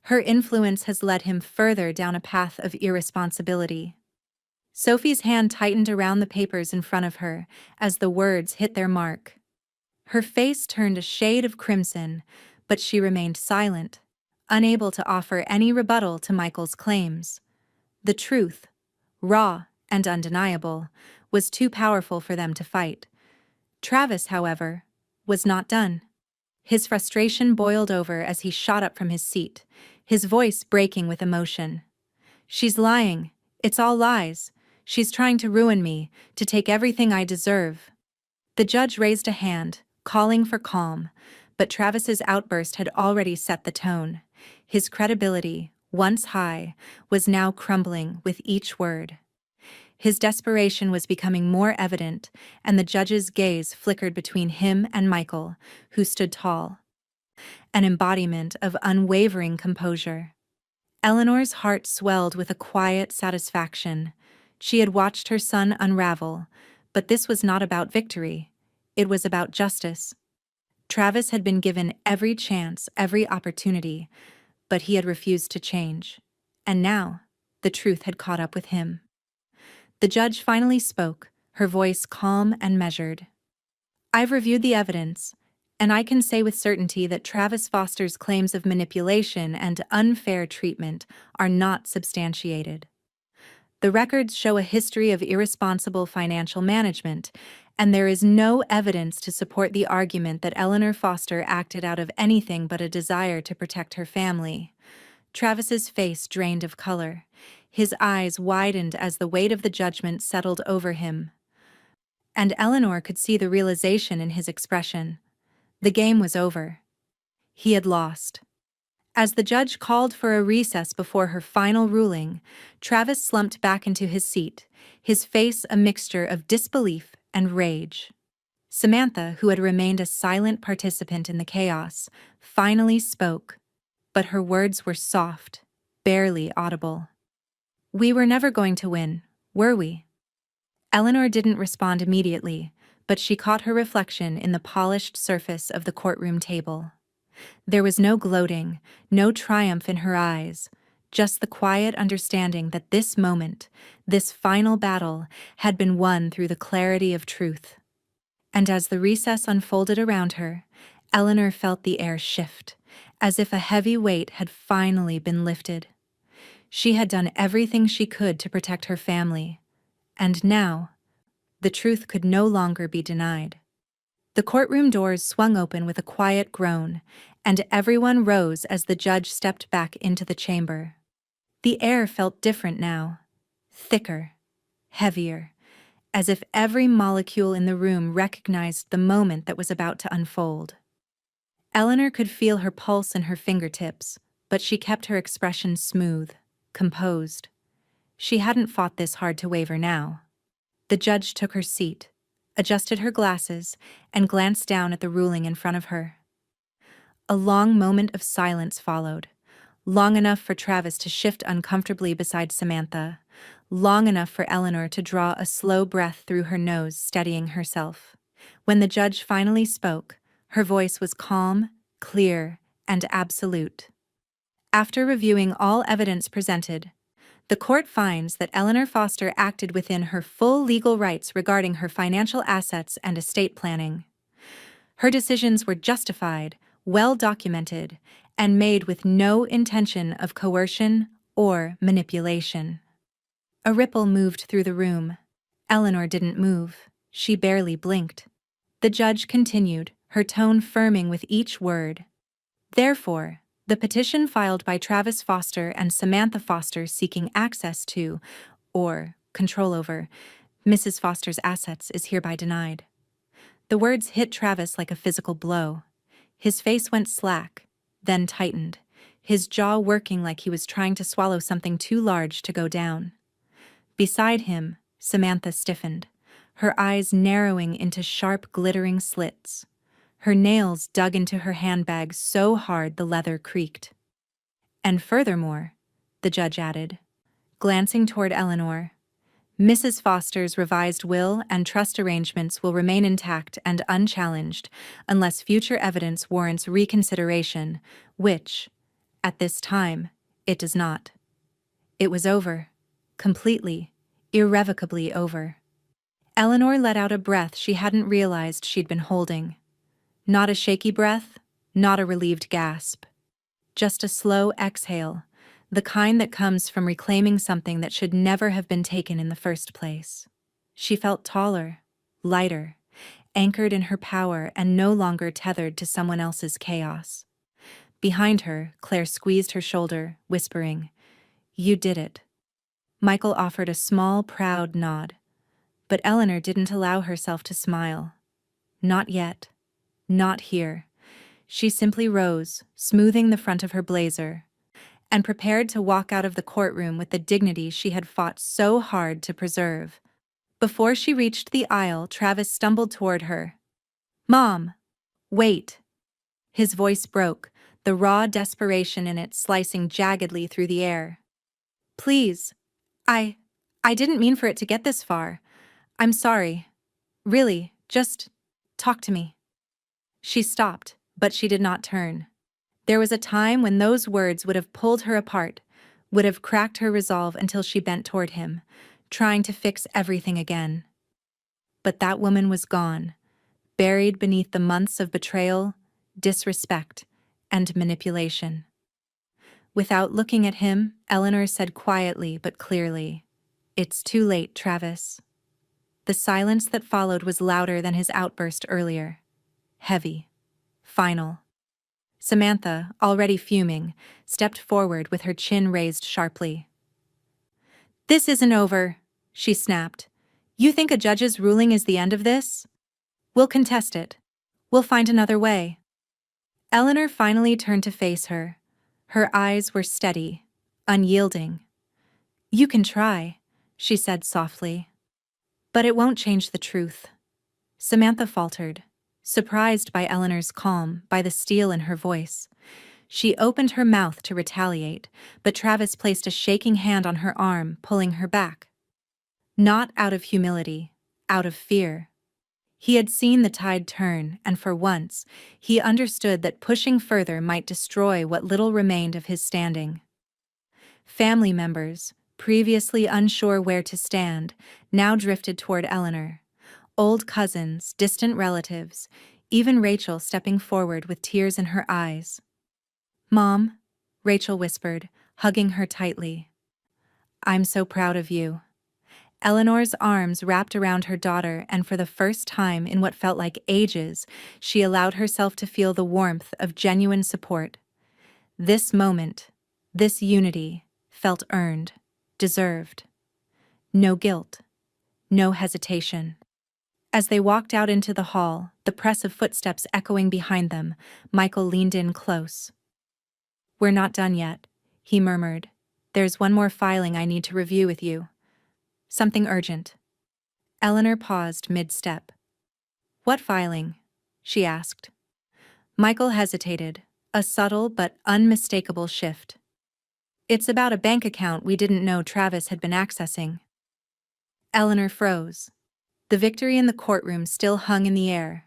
Her influence has led him further down a path of irresponsibility. Sophie's hand tightened around the papers in front of her as the words hit their mark. Her face turned a shade of crimson, but she remained silent, unable to offer any rebuttal to Michael's claims. The truth, raw and undeniable, was too powerful for them to fight. Travis, however, was not done. His frustration boiled over as he shot up from his seat, his voice breaking with emotion. "She's lying. It's all lies. She's trying to ruin me, to take everything I deserve." The judge raised a hand, calling for calm, but Travis's outburst had already set the tone. His credibility, once high, was now crumbling with each word. His desperation was becoming more evident, and the judge's gaze flickered between him and Michael, who stood tall, an embodiment of unwavering composure. Eleanor's heart swelled with a quiet satisfaction. She had watched her son unravel, but this was not about victory. It was about justice. Travis had been given every chance, every opportunity, but he had refused to change. And now, the truth had caught up with him. The judge finally spoke, her voice calm and measured. "I've reviewed the evidence, and I can say with certainty that Travis Foster's claims of manipulation and unfair treatment are not substantiated. The records show a history of irresponsible financial management, and there is no evidence to support the argument that Eleanor Foster acted out of anything but a desire to protect her family." Travis's face drained of color. His eyes widened as the weight of the judgment settled over him. And Eleanor could see the realization in his expression. The game was over. He had lost. As the judge called for a recess before her final ruling, Travis slumped back into his seat, his face a mixture of disbelief and rage. Samantha, who had remained a silent participant in the chaos, finally spoke, but her words were soft, barely audible. "We were never going to win, were we?" Eleanor didn't respond immediately, but she caught her reflection in the polished surface of the courtroom table. There was no gloating, no triumph in her eyes, just the quiet understanding that this moment, this final battle, had been won through the clarity of truth. And as the recess unfolded around her, Eleanor felt the air shift, as if a heavy weight had finally been lifted. She had done everything she could to protect her family, and now, the truth could no longer be denied. The courtroom doors swung open with a quiet groan, and everyone rose as the judge stepped back into the chamber. The air felt different now, thicker, heavier, as if every molecule in the room recognized the moment that was about to unfold. Eleanor could feel her pulse in her fingertips, but she kept her expression smooth, composed. She hadn't fought this hard to waver now. The judge took her seat, adjusted her glasses, and glanced down at the ruling in front of her. A long moment of silence followed, long enough for Travis to shift uncomfortably beside Samantha, long enough for Eleanor to draw a slow breath through her nose, steadying herself. When the judge finally spoke, her voice was calm, clear, and absolute. "After reviewing all evidence presented, the court finds that Eleanor Foster acted within her full legal rights regarding her financial assets and estate planning. Her decisions were justified, well documented, and made with no intention of coercion or manipulation." A ripple moved through the room. Eleanor didn't move. She barely blinked. The judge continued, her tone firming with each word. "Therefore, the petition filed by Travis Foster and Samantha Foster seeking access to, or control over, Mrs. Foster's assets is hereby denied." The words hit Travis like a physical blow. His face went slack, then tightened, his jaw working like he was trying to swallow something too large to go down. Beside him, Samantha stiffened, her eyes narrowing into sharp, glittering slits. Her nails dug into her handbag so hard the leather creaked. "And furthermore," the judge added, glancing toward Eleanor, "Mrs. Foster's revised will and trust arrangements will remain intact and unchallenged unless future evidence warrants reconsideration, which, at this time, it does not." It was over. Completely, irrevocably over. Eleanor let out a breath she hadn't realized she'd been holding. Not a shaky breath, not a relieved gasp. Just a slow exhale, the kind that comes from reclaiming something that should never have been taken in the first place. She felt taller, lighter, anchored in her power and no longer tethered to someone else's chaos. Behind her, Claire squeezed her shoulder, whispering, "You did it." Michael offered a small, proud nod, but Eleanor didn't allow herself to smile. Not yet. Not here. She simply rose, smoothing the front of her blazer, and prepared to walk out of the courtroom with the dignity she had fought so hard to preserve. Before she reached the aisle, Travis stumbled toward her. "Mom! Wait!" His voice broke, the raw desperation in it slicing jaggedly through the air. "Please, I I didn't mean for it to get this far. I'm sorry. Really, just talk to me." She stopped, but she did not turn. There was a time when those words would have pulled her apart, would have cracked her resolve until she bent toward him, trying to fix everything again. But that woman was gone, buried beneath the months of betrayal, disrespect, and manipulation. Without looking at him, Eleanor said quietly but clearly, "It's too late, Travis." The silence that followed was louder than his outburst earlier. Heavy. Final. Samantha, already fuming, stepped forward with her chin raised sharply. "This isn't over," she snapped. "You think a judge's ruling is the end of this? We'll contest it. We'll find another way." Eleanor finally turned to face her. Her eyes were steady, unyielding. "You can try," she said softly. "But it won't change the truth." Samantha faltered, surprised by Eleanor's calm, by the steel in her voice. She opened her mouth to retaliate, but Travis placed a shaking hand on her arm, pulling her back. Not out of humility, out of fear. He had seen the tide turn, and for once, he understood that pushing further might destroy what little remained of his standing. Family members, previously unsure where to stand, now drifted toward Eleanor. Old cousins, distant relatives, even Rachel stepping forward with tears in her eyes. "Mom," Rachel whispered, hugging her tightly. "I'm so proud of you." Eleanor's arms wrapped around her daughter, and for the first time in what felt like ages, she allowed herself to feel the warmth of genuine support. This moment, this unity, felt earned, deserved. No guilt, no hesitation. As they walked out into the hall, the press of footsteps echoing behind them, Michael leaned in close. "We're not done yet," he murmured. "There's one more filing I need to review with you. Something urgent." Eleanor paused mid-step. "What filing?" she asked. Michael hesitated, a subtle but unmistakable shift. "It's about a bank account we didn't know Travis had been accessing." Eleanor froze. The victory in the courtroom still hung in the air.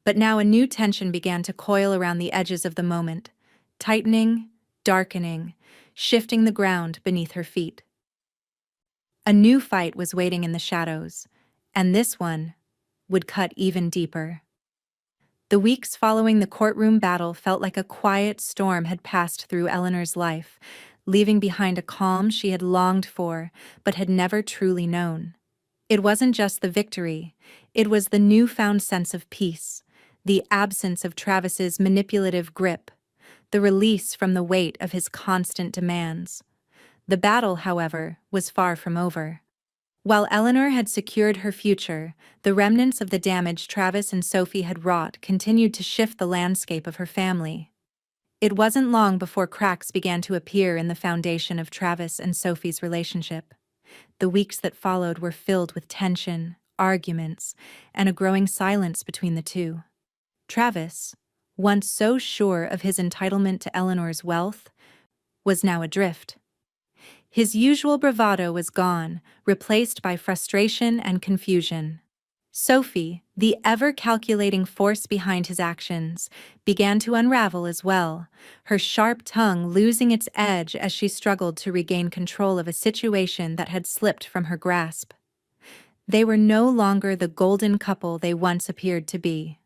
But now a new tension began to coil around the edges of the moment, tightening, darkening, shifting the ground beneath her feet. A new fight was waiting in the shadows, and this one would cut even deeper. The weeks following the courtroom battle felt like a quiet storm had passed through Eleanor's life, leaving behind a calm she had longed for but had never truly known. It wasn't just the victory, it was the newfound sense of peace, the absence of Travis's manipulative grip, the release from the weight of his constant demands. The battle, however, was far from over. While Eleanor had secured her future, the remnants of the damage Travis and Sophie had wrought continued to shift the landscape of her family. It wasn't long before cracks began to appear in the foundation of Travis and Sophie's relationship. The weeks that followed were filled with tension, arguments, and a growing silence between the two. Travis, once so sure of his entitlement to Eleanor's wealth, was now adrift. His usual bravado was gone, replaced by frustration and confusion. Sophie, the ever-calculating force behind his actions, began to unravel as well, her sharp tongue losing its edge as she struggled to regain control of a situation that had slipped from her grasp. They were no longer the golden couple they once appeared to be.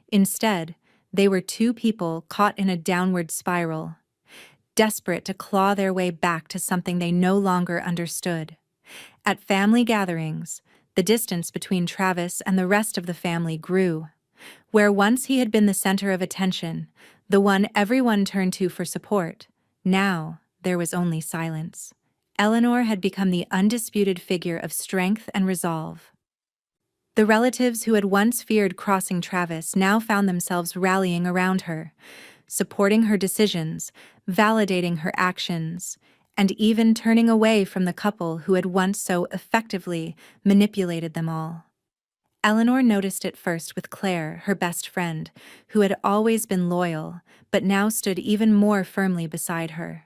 Instead, they were two people caught in a downward spiral, desperate to claw their way back to something they no longer understood. At family gatherings, the distance between Travis and the rest of the family grew. Where once he had been the center of attention, the one everyone turned to for support, now there was only silence. Eleanor had become the undisputed figure of strength and resolve. The relatives who had once feared crossing Travis now found themselves rallying around her, supporting her decisions, validating her actions, and even turning away from the couple who had once so effectively manipulated them all. Eleanor noticed it first with Claire, her best friend, who had always been loyal, but now stood even more firmly beside her.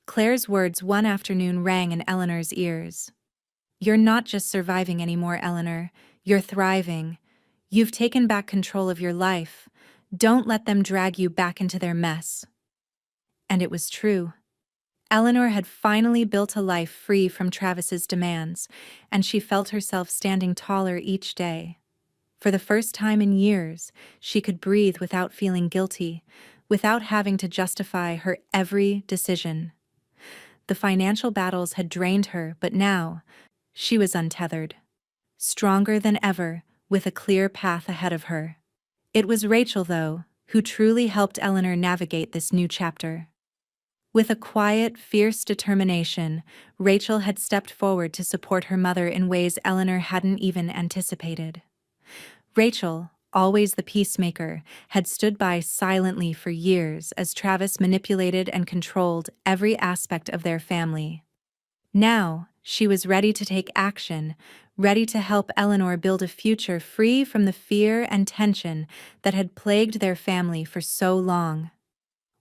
Claire's words one afternoon rang in Eleanor's ears. "You're not just surviving anymore, Eleanor. You're thriving. You've taken back control of your life. Don't let them drag you back into their mess." And it was true. Eleanor had finally built a life free from Travis's demands, and she felt herself standing taller each day. For the first time in years, she could breathe without feeling guilty, without having to justify her every decision. The financial battles had drained her, but now, she was untethered. Stronger than ever, with a clear path ahead of her. It was Rachel, though, who truly helped Eleanor navigate this new chapter. With a quiet, fierce determination, Rachel had stepped forward to support her mother in ways Eleanor hadn't even anticipated. Rachel, always the peacemaker, had stood by silently for years as Travis manipulated and controlled every aspect of their family. Now, she was ready to take action, ready to help Eleanor build a future free from the fear and tension that had plagued their family for so long.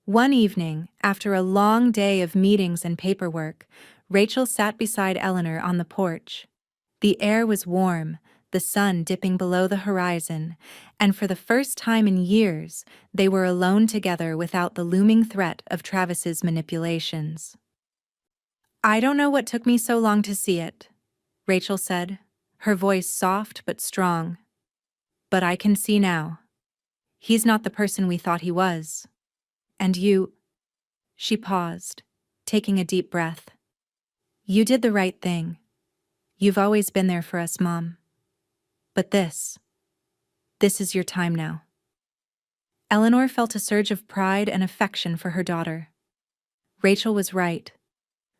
One evening, after a long day of meetings and paperwork, Rachel sat beside Eleanor on the porch. The air was warm, the sun dipping below the horizon, and for the first time in years, they were alone together without the looming threat of Travis's manipulations. "I don't know what took me so long to see it," Rachel said, her voice soft but strong. "But I can see now. He's not the person we thought he was. And you—" She paused, taking a deep breath. "You did the right thing. You've always been there for us, Mom. But this is your time now." Eleanor felt a surge of pride and affection for her daughter. Rachel was right.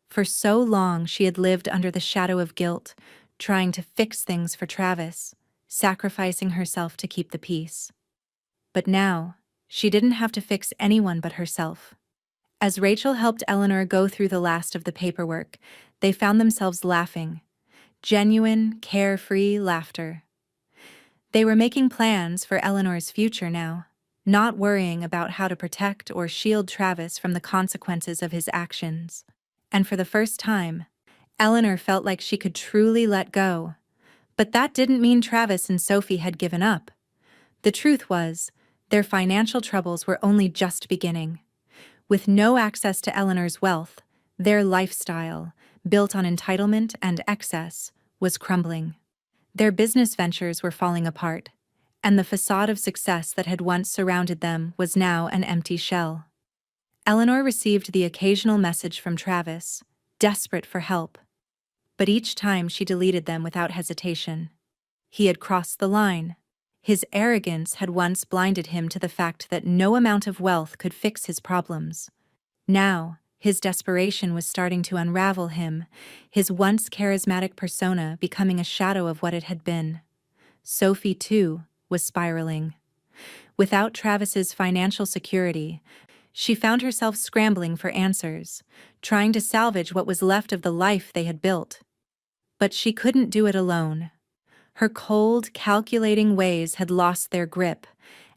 For so long she had lived under the shadow of guilt, trying to fix things for Travis, sacrificing herself to keep the peace. But now, she didn't have to fix anyone but herself. As Rachel helped Eleanor go through the last of the paperwork, they found themselves laughing. Genuine, carefree laughter. They were making plans for Eleanor's future now, not worrying about how to protect or shield Travis from the consequences of his actions. And for the first time, Eleanor felt like she could truly let go. But that didn't mean Travis and Sophie had given up. The truth was, their financial troubles were only just beginning. With no access to Eleanor's wealth, their lifestyle, built on entitlement and excess, was crumbling. Their business ventures were falling apart, and the facade of success that had once surrounded them was now an empty shell. Eleanor received the occasional message from Travis, desperate for help. But each time she deleted them without hesitation. He had crossed the line. His arrogance had once blinded him to the fact that no amount of wealth could fix his problems. Now, his desperation was starting to unravel him, his once charismatic persona becoming a shadow of what it had been. Sophie, too, was spiraling. Without Travis's financial security, she found herself scrambling for answers, trying to salvage what was left of the life they had built. But she couldn't do it alone. Her cold, calculating ways had lost their grip,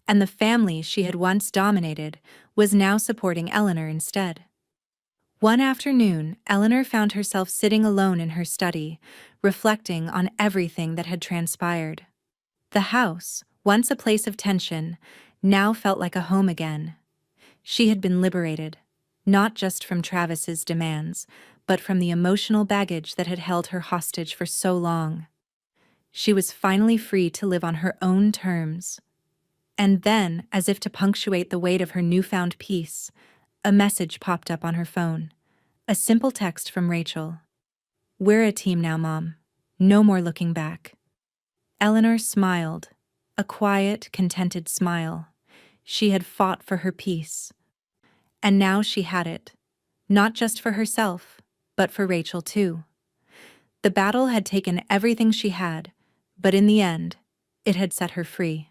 and the family she had once dominated was now supporting Eleanor instead. One afternoon, Eleanor found herself sitting alone in her study, reflecting on everything that had transpired. The house, once a place of tension, now felt like a home again. She had been liberated, not just from Travis's demands, but from the emotional baggage that had held her hostage for so long. She was finally free to live on her own terms. And then, as if to punctuate the weight of her newfound peace, a message popped up on her phone. A simple text from Rachel. "We're a team now, Mom. No more looking back." Eleanor smiled, a quiet, contented smile. She had fought for her peace. And now she had it. Not just for herself, but for Rachel too. The battle had taken everything she had, but in the end, it had set her free.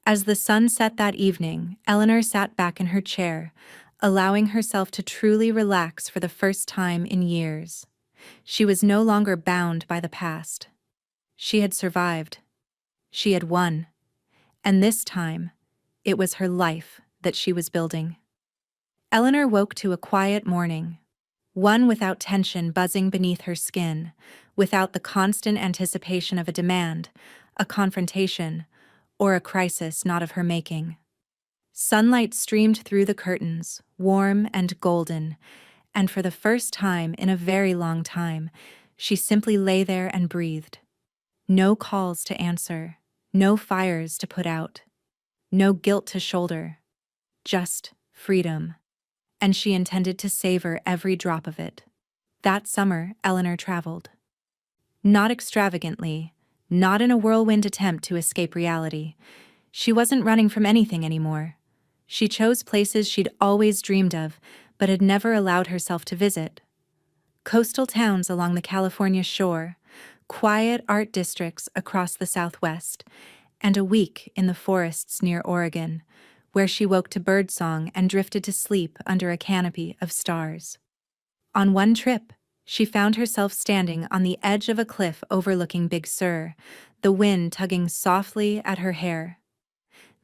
As the sun set that evening, Eleanor sat back in her chair, allowing herself to truly relax for the first time in years. She was no longer bound by the past. She had survived. She had won. And this time, it was her life that she was building. Eleanor woke to a quiet morning, one without tension buzzing beneath her skin, without the constant anticipation of a demand, a confrontation, or a crisis not of her making. Sunlight streamed through the curtains, warm and golden, and for the first time in a very long time, she simply lay there and breathed. No calls to answer, no fires to put out, no guilt to shoulder, just freedom. And she intended to savor every drop of it. That summer, Eleanor traveled. Not extravagantly, not in a whirlwind attempt to escape reality. She wasn't running from anything anymore. She chose places she'd always dreamed of, but had never allowed herself to visit. Coastal towns along the California shore, quiet art districts across the Southwest, and a week in the forests near Oregon, where she woke to birdsong and drifted to sleep under a canopy of stars. On one trip, she found herself standing on the edge of a cliff overlooking Big Sur, the wind tugging softly at her hair.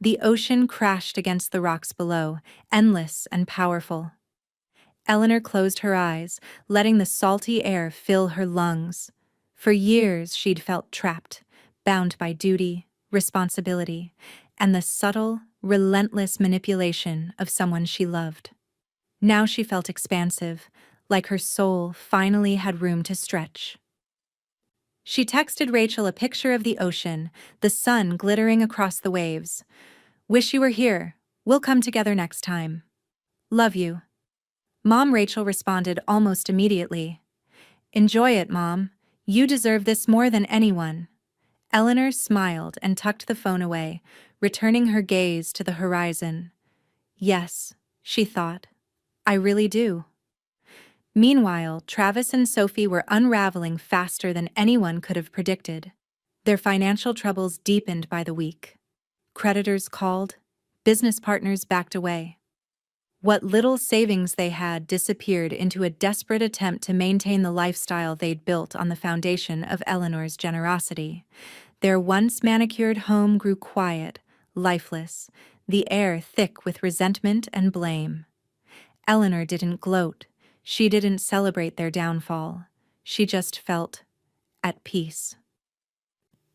The ocean crashed against the rocks below, endless and powerful. Eleanor closed her eyes, letting the salty air fill her lungs. For years she'd felt trapped, bound by duty, responsibility, and the subtle, relentless manipulation of someone she loved. Now she felt expansive, like her soul finally had room to stretch. She texted Rachel a picture of the ocean, the sun glittering across the waves. "Wish you were here. We'll come together next time. Love you." Mom Rachel responded almost immediately. "Enjoy it, Mom. You deserve this more than anyone." Eleanor smiled and tucked the phone away, returning her gaze to the horizon. Yes, she thought, I really do. Meanwhile, Travis and Sophie were unraveling faster than anyone could have predicted. Their financial troubles deepened by the week. Creditors called, business partners backed away. What little savings they had disappeared into a desperate attempt to maintain the lifestyle they'd built on the foundation of Eleanor's generosity. Their once manicured home grew quiet, lifeless, the air thick with resentment and blame. Eleanor didn't gloat. She didn't celebrate their downfall. She just felt at peace.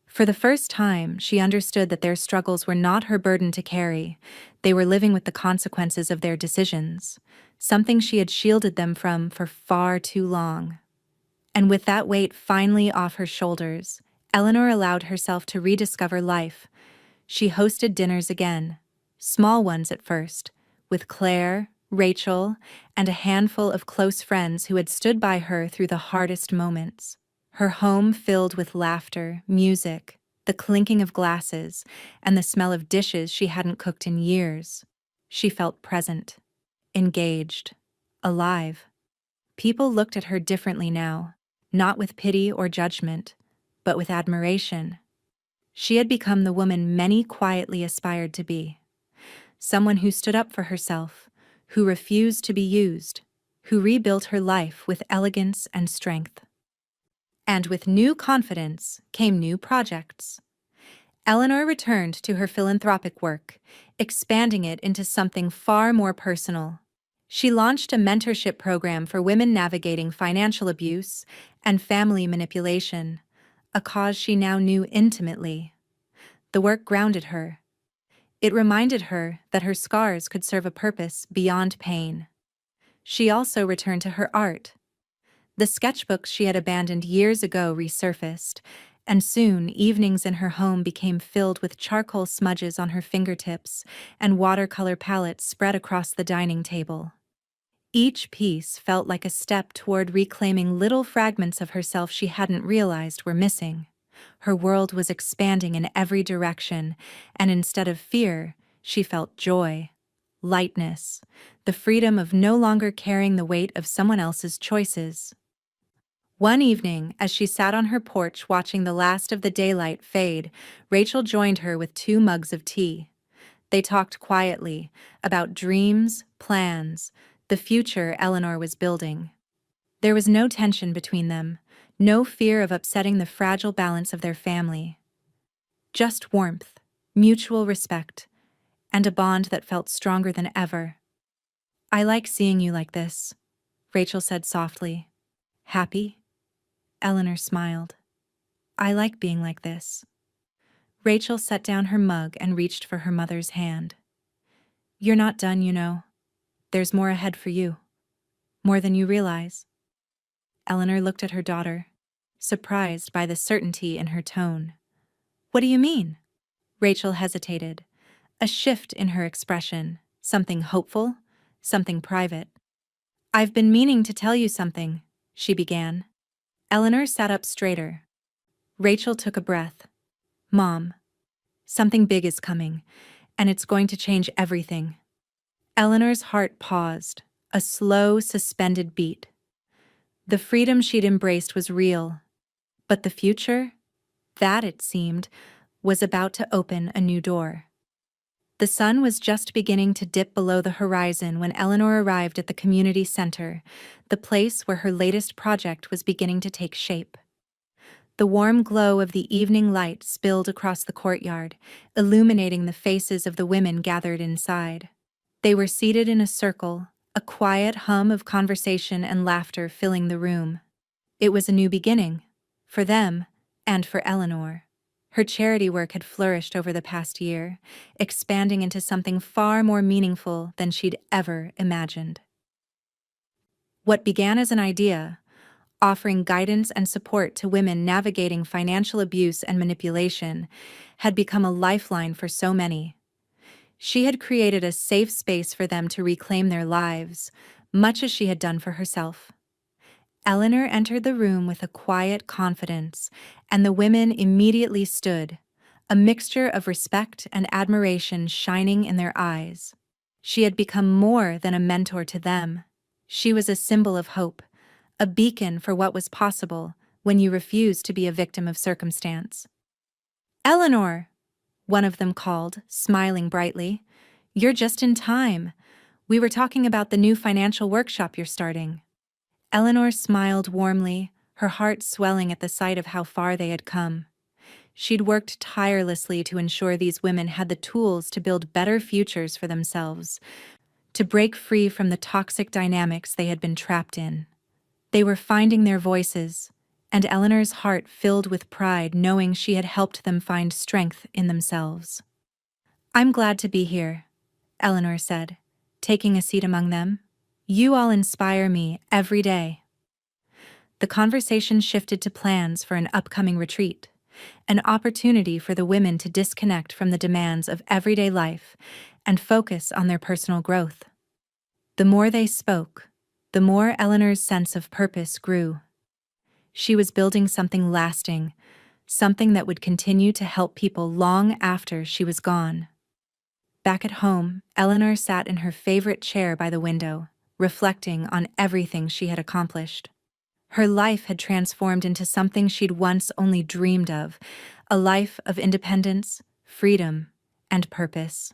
For the first time, she understood that their struggles were not her burden to carry. They were living with the consequences of their decisions, something she had shielded them from for far too long. And with that weight finally off her shoulders, Eleanor allowed herself to rediscover life. She hosted dinners again, small ones at first, with Claire, Rachel, and a handful of close friends who had stood by her through the hardest moments. Her home filled with laughter, music, the clinking of glasses, and the smell of dishes she hadn't cooked in years. She felt present, engaged, alive. People looked at her differently now, not with pity or judgment, but with admiration. She had become the woman many quietly aspired to be. Someone who stood up for herself, who refused to be used, who rebuilt her life with elegance and strength. And with new confidence came new projects. Eleanor returned to her philanthropic work, expanding it into something far more personal. She launched a mentorship program for women navigating financial abuse and family manipulation, a cause she now knew intimately. The work grounded her. It reminded her that her scars could serve a purpose beyond pain. She also returned to her art. The sketchbooks she had abandoned years ago resurfaced, and soon evenings in her home became filled with charcoal smudges on her fingertips and watercolor palettes spread across the dining table. Each piece felt like a step toward reclaiming little fragments of herself she hadn't realized were missing. Her world was expanding in every direction, and instead of fear, she felt joy, lightness, the freedom of no longer carrying the weight of someone else's choices. One evening, as she sat on her porch watching the last of the daylight fade, Rachel joined her with 2 mugs of tea. They talked quietly about dreams, plans, the future Eleanor was building. There was no tension between them, no fear of upsetting the fragile balance of their family. Just warmth, mutual respect, and a bond that felt stronger than ever. "I like seeing you like this," Rachel said softly. "Happy?" Eleanor smiled. "I like being like this." Rachel set down her mug and reached for her mother's hand. "You're not done, you know. There's more ahead for you. More than you realize." Eleanor looked at her daughter, surprised by the certainty in her tone. "What do you mean?" Rachel hesitated, a shift in her expression, something hopeful, something private. "I've been meaning to tell you something," she began. Eleanor sat up straighter. Rachel took a breath. "Mom, something big is coming, and it's going to change everything." Eleanor's heart paused, a slow, suspended beat. The freedom she'd embraced was real, but the future, that, it seemed, was about to open a new door. The sun was just beginning to dip below the horizon when Eleanor arrived at the community center, the place where her latest project was beginning to take shape. The warm glow of the evening light spilled across the courtyard, illuminating the faces of the women gathered inside. They were seated in a circle, a quiet hum of conversation and laughter filling the room. It was a new beginning, for them and for Eleanor. Her charity work had flourished over the past year, expanding into something far more meaningful than she'd ever imagined. What began as an idea, offering guidance and support to women navigating financial abuse and manipulation, had become a lifeline for so many. She had created a safe space for them to reclaim their lives, much as she had done for herself. Eleanor entered the room with a quiet confidence, and the women immediately stood, a mixture of respect and admiration shining in their eyes. She had become more than a mentor to them. She was a symbol of hope, a beacon for what was possible when you refused to be a victim of circumstance. "Eleanor!" one of them called, smiling brightly. "You're just in time. We were talking about the new financial workshop you're starting." Eleanor smiled warmly, her heart swelling at the sight of how far they had come. She'd worked tirelessly to ensure these women had the tools to build better futures for themselves, to break free from the toxic dynamics they had been trapped in. They were finding their voices, and Eleanor's heart filled with pride knowing she had helped them find strength in themselves. "I'm glad to be here," Eleanor said, taking a seat among them. "You all inspire me every day." The conversation shifted to plans for an upcoming retreat, an opportunity for the women to disconnect from the demands of everyday life and focus on their personal growth. The more they spoke, the more Eleanor's sense of purpose grew. She was building something lasting, something that would continue to help people long after she was gone. Back at home, Eleanor sat in her favorite chair by the window, reflecting on everything she had accomplished. Her life had transformed into something she'd once only dreamed of, a life of independence, freedom, and purpose.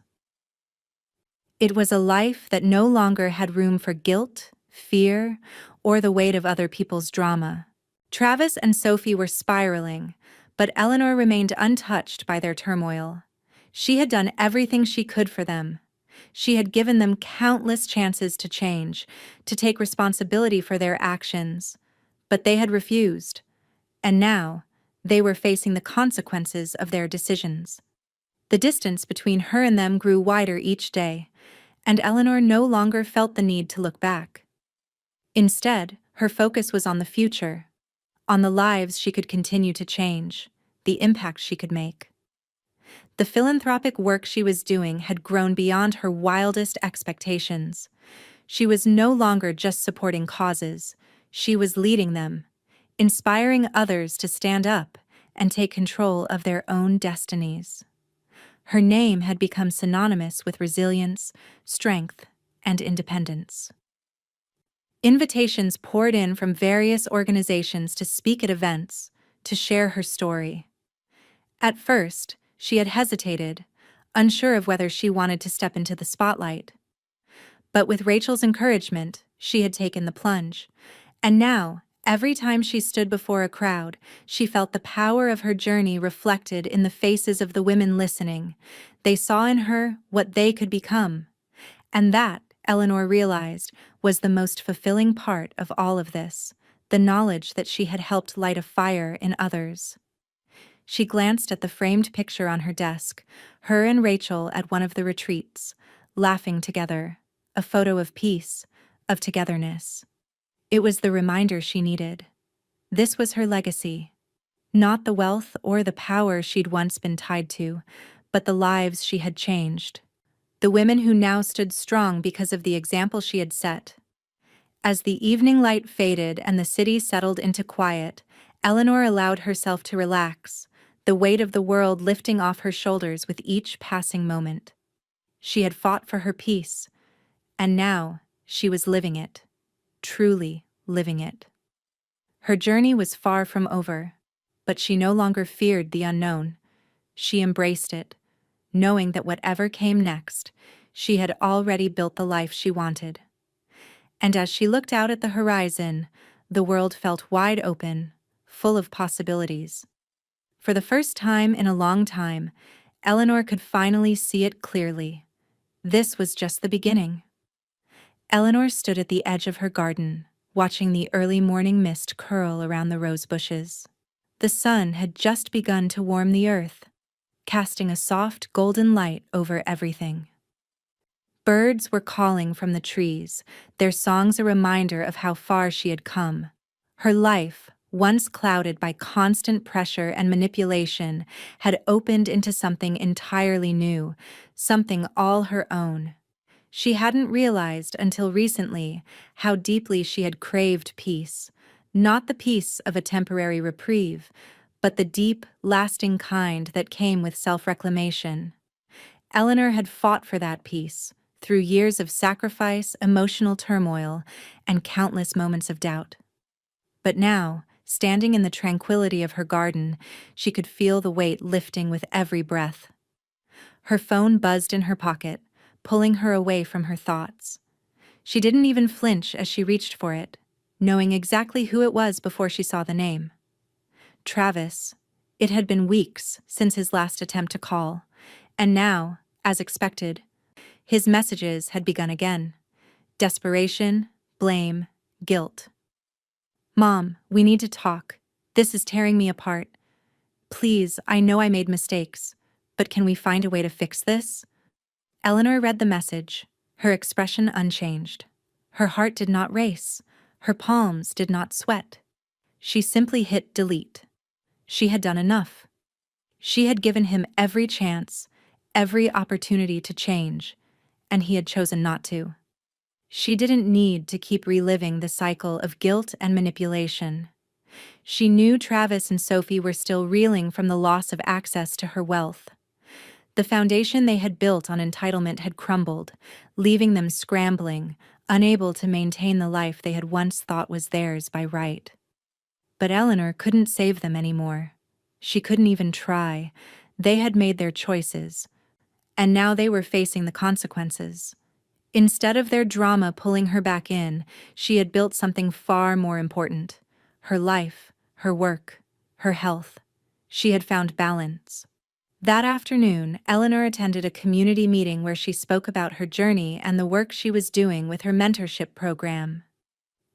It was a life that no longer had room for guilt, fear, or the weight of other people's drama. Travis and Sophie were spiraling, but Eleanor remained untouched by their turmoil. She had done everything she could for them. She had given them countless chances to change, to take responsibility for their actions, but they had refused, and now they were facing the consequences of their decisions. The distance between her and them grew wider each day, and Eleanor no longer felt the need to look back. Instead, her focus was on the future, on the lives she could continue to change, the impact she could make. The philanthropic work she was doing had grown beyond her wildest expectations. She was no longer just supporting causes, she was leading them, inspiring others to stand up and take control of their own destinies. Her name had become synonymous with resilience, strength, and independence. Invitations poured in from various organizations to speak at events, to share her story. At first, she had hesitated, unsure of whether she wanted to step into the spotlight. But with Rachel's encouragement, she had taken the plunge, and now Every time she stood before a crowd, she felt the power of her journey reflected in the faces of the women listening. They saw in her what they could become. And that, Eleanor realized, was the most fulfilling part of all of this, the knowledge that she had helped light a fire in others. She glanced at the framed picture on her desk, her and Rachel at one of the retreats, laughing together, a photo of peace, of togetherness. It was the reminder she needed. This was her legacy. Not the wealth or the power she'd once been tied to, but the lives she had changed. The women who now stood strong because of the example she had set. As the evening light faded and the city settled into quiet, Eleanor allowed herself to relax, the weight of the world lifting off her shoulders with each passing moment. She had fought for her peace, and now she was living it, truly living it. Her journey was far from over, but she no longer feared the unknown. She embraced it, knowing that whatever came next, she had already built the life she wanted. And as she looked out at the horizon, the world felt wide open, full of possibilities. For the first time in a long time, Eleanor could finally see it clearly. This was just the beginning. Eleanor stood at the edge of her garden, watching the early morning mist curl around the rose bushes. The sun had just begun to warm the earth, casting a soft golden light over everything. Birds were calling from the trees, their songs a reminder of how far she had come. Her life, once clouded by constant pressure and manipulation, had opened into something entirely new, something all her own. She hadn't realized until recently how deeply she had craved peace, not the peace of a temporary reprieve, but the deep, lasting kind that came with self-reclamation. Eleanor had fought for that peace, through years of sacrifice, emotional turmoil, and countless moments of doubt. But now, standing in the tranquility of her garden, she could feel the weight lifting with every breath. Her phone buzzed in her pocket, pulling her away from her thoughts. She didn't even flinch as she reached for it, knowing exactly who it was before she saw the name. Travis. It had been weeks since his last attempt to call, and now, as expected, his messages had begun again. Desperation, blame, guilt. "Mom, we need to talk. This is tearing me apart. Please, I know I made mistakes, but can we find a way to fix this?" Eleanor read the message, her expression unchanged. Her heart did not race. Her palms did not sweat. She simply hit delete. She had done enough. She had given him every chance, every opportunity to change, and he had chosen not to. She didn't need to keep reliving the cycle of guilt and manipulation. She knew Travis and Sophie were still reeling from the loss of access to her wealth. The foundation they had built on entitlement had crumbled, leaving them scrambling, unable to maintain the life they had once thought was theirs by right. But Eleanor couldn't save them anymore. She couldn't even try. They had made their choices, and now they were facing the consequences. Instead of their drama pulling her back in, she had built something far more important. Her life, her work, her health. She had found balance. That afternoon, Eleanor attended a community meeting where she spoke about her journey and the work she was doing with her mentorship program.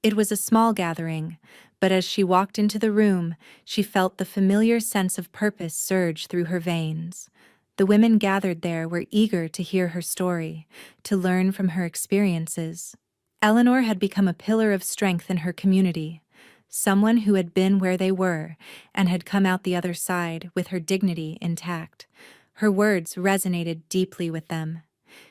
It was a small gathering, but as she walked into the room, she felt the familiar sense of purpose surge through her veins. The women gathered there were eager to hear her story, to learn from her experiences. Eleanor had become a pillar of strength in her community, someone who had been where they were and had come out the other side with her dignity intact. Her words resonated deeply with them.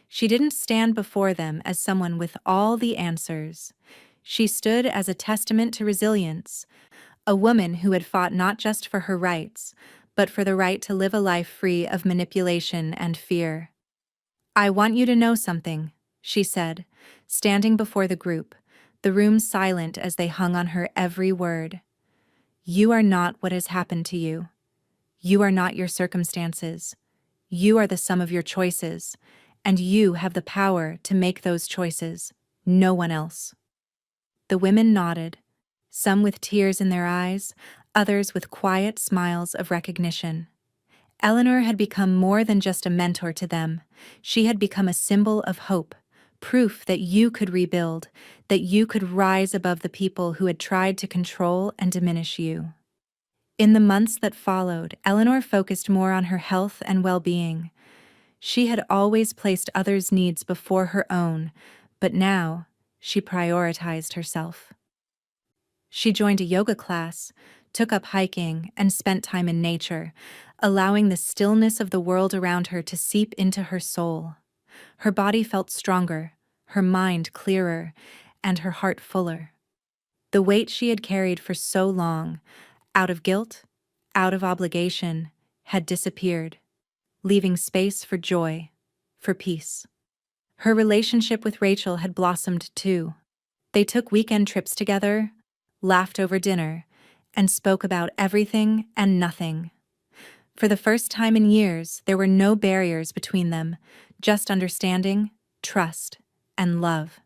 She didn't stand before them as someone with all the answers. She stood as a testament to resilience, a woman who had fought not just for her rights, but for the right to live a life free of manipulation and fear. "I want you to know something," she said, standing before the group, the room silent as they hung on her every word. "You are not what has happened to you. You are not your circumstances. You are the sum of your choices, and you have the power to make those choices, no one else." The women nodded, some with tears in their eyes, others with quiet smiles of recognition. Eleanor had become more than just a mentor to them. She had become a symbol of hope, proof that you could rebuild, that you could rise above the people who had tried to control and diminish you. In the months that followed, Eleanor focused more on her health and well-being. She had always placed others' needs before her own, but now she prioritized herself. She joined a yoga class, took up hiking, and spent time in nature, allowing the stillness of the world around her to seep into her soul. Her body felt stronger, her mind clearer, and her heart fuller. The weight she had carried for so long, out of guilt, out of obligation, had disappeared, leaving space for joy, for peace. Her relationship with Rachel had blossomed too. They took weekend trips together, laughed over dinner, and spoke about everything and nothing. For the first time in years, there were no barriers between them, just understanding, trust, and love.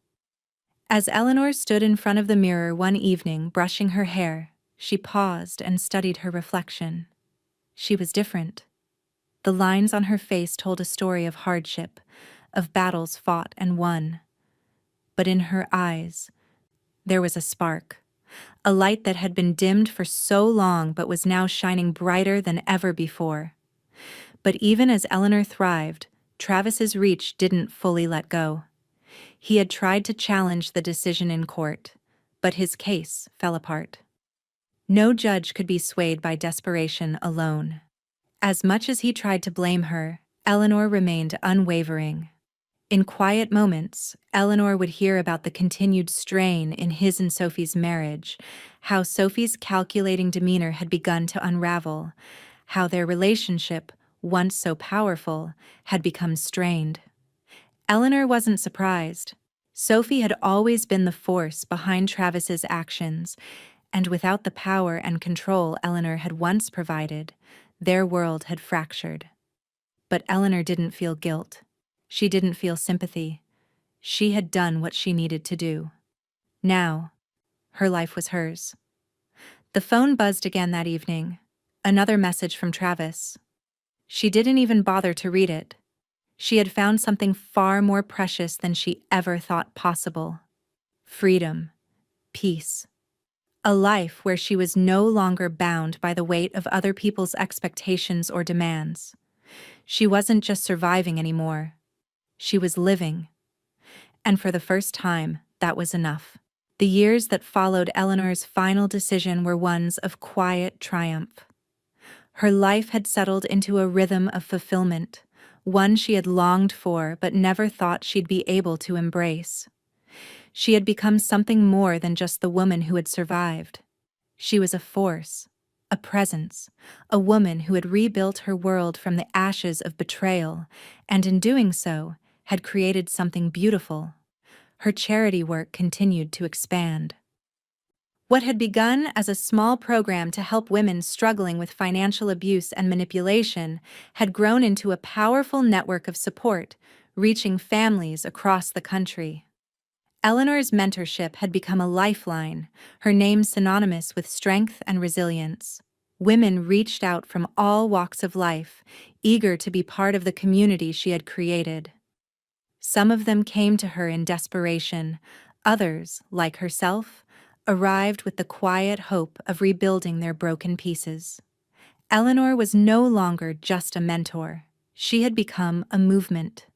As Eleanor stood in front of the mirror one evening brushing her hair, she paused and studied her reflection. She was different. The lines on her face told a story of hardship, of battles fought and won. But in her eyes, there was a spark, a light that had been dimmed for so long but was now shining brighter than ever before. But even as Eleanor thrived, Travis's reach didn't fully let go. He had tried to challenge the decision in court, but his case fell apart. No judge could be swayed by desperation alone. As much as he tried to blame her, Eleanor remained unwavering. In quiet moments, Eleanor would hear about the continued strain in his and Sophie's marriage, how Sophie's calculating demeanor had begun to unravel, how their relationship, once so powerful, had become strained. Eleanor wasn't surprised. Sophie had always been the force behind Travis's actions, and without the power and control Eleanor had once provided, their world had fractured. But Eleanor didn't feel guilt. She didn't feel sympathy. She had done what she needed to do. Now, her life was hers. The phone buzzed again that evening. Another message from Travis. She didn't even bother to read it. She had found something far more precious than she ever thought possible. Freedom. Peace. A life where she was no longer bound by the weight of other people's expectations or demands. She wasn't just surviving anymore. She was living. And for the first time, that was enough. The years that followed Eleanor's final decision were ones of quiet triumph. Her life had settled into a rhythm of fulfillment, one she had longed for but never thought she'd be able to embrace. She had become something more than just the woman who had survived. She was a force, a presence, a woman who had rebuilt her world from the ashes of betrayal, and in doing so, had created something beautiful. Her charity work continued to expand. What had begun as a small program to help women struggling with financial abuse and manipulation had grown into a powerful network of support, reaching families across the country. Eleanor's mentorship had become a lifeline, her name synonymous with strength and resilience. Women reached out from all walks of life, eager to be part of the community she had created. Some of them came to her in desperation, others, like herself, arrived with the quiet hope of rebuilding their broken pieces. Eleanor was no longer just a mentor. She had become a movement.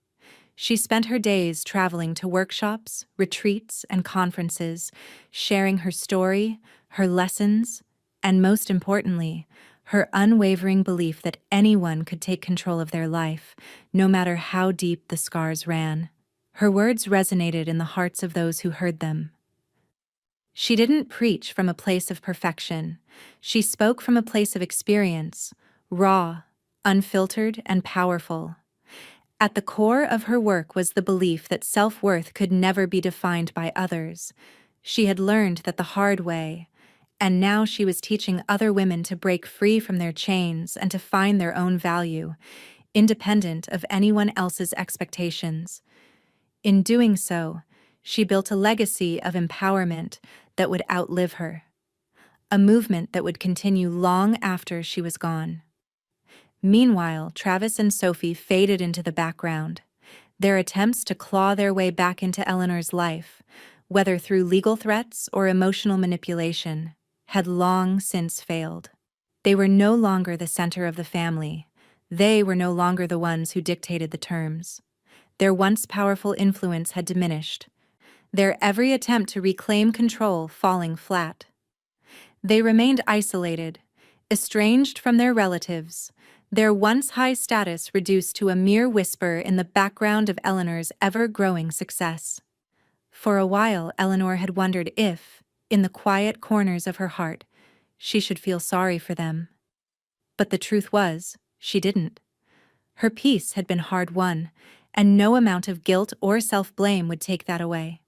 She spent her days traveling to workshops, retreats, and conferences, sharing her story, her lessons, and most importantly, her unwavering belief that anyone could take control of their life, no matter how deep the scars ran. Her words resonated in the hearts of those who heard them. She didn't preach from a place of perfection. She spoke from a place of experience, raw, unfiltered, and powerful. At the core of her work was the belief that self-worth could never be defined by others. She had learned that the hard way, and now she was teaching other women to break free from their chains and to find their own value, independent of anyone else's expectations. In doing so, she built a legacy of empowerment that would outlive her. a movement that would continue long after she was gone. Meanwhile, Travis and Sophie faded into the background. Their attempts to claw their way back into Eleanor's life, whether through legal threats or emotional manipulation, had long since failed. They were no longer the center of the family. They were no longer the ones who dictated the terms. Their once powerful influence had diminished, their every attempt to reclaim control falling flat. They remained isolated, estranged from their relatives, their once high status reduced to a mere whisper in the background of Eleanor's ever-growing success. For a while, Eleanor had wondered if, in the quiet corners of her heart, she should feel sorry for them. But the truth was, she didn't. Her peace had been hard-won, and no amount of guilt or self-blame would take that away.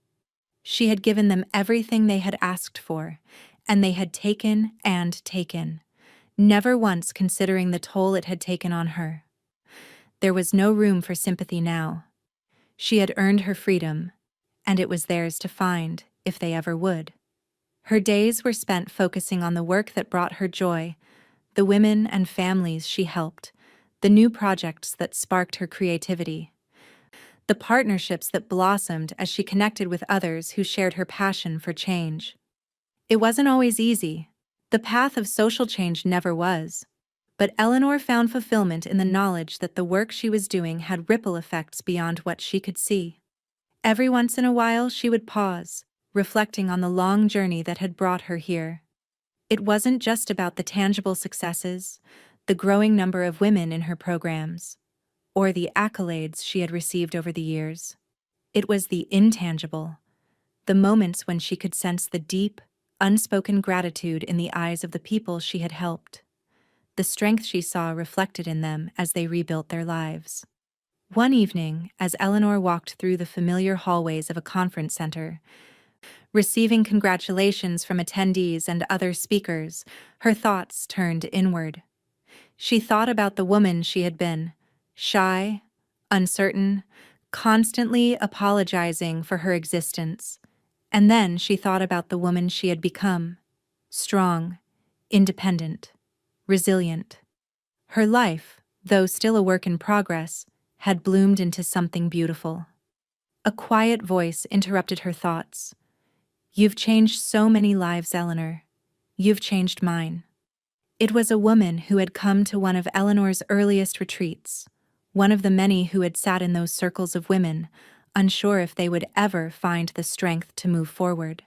She had given them everything they had asked for, and they had taken and taken, never once considering the toll it had taken on her. There was no room for sympathy now. She had earned her freedom, and it was theirs to find, if they ever would. Her days were spent focusing on the work that brought her joy, the women and families she helped, the new projects that sparked her creativity, the partnerships that blossomed as she connected with others who shared her passion for change. It wasn't always easy. The path of social change never was. But Eleanor found fulfillment in the knowledge that the work she was doing had ripple effects beyond what she could see. Every once in a while she would pause, reflecting on the long journey that had brought her here. It wasn't just about the tangible successes, the growing number of women in her programs, or the accolades she had received over the years. It was the intangible, the moments when she could sense the deep, unspoken gratitude in the eyes of the people she had helped, the strength she saw reflected in them as they rebuilt their lives. One evening, as Eleanor walked through the familiar hallways of a conference center, receiving congratulations from attendees and other speakers, her thoughts turned inward. She thought about the woman she had been, shy, uncertain, constantly apologizing for her existence. And then she thought about the woman she had become, strong, independent, resilient. Her life, though still a work in progress, had bloomed into something beautiful. A quiet voice interrupted her thoughts. "You've changed so many lives, Eleanor. You've changed mine." It was a woman who had come to one of Eleanor's earliest retreats, one of the many who had sat in those circles of women, unsure if they would ever find the strength to move forward.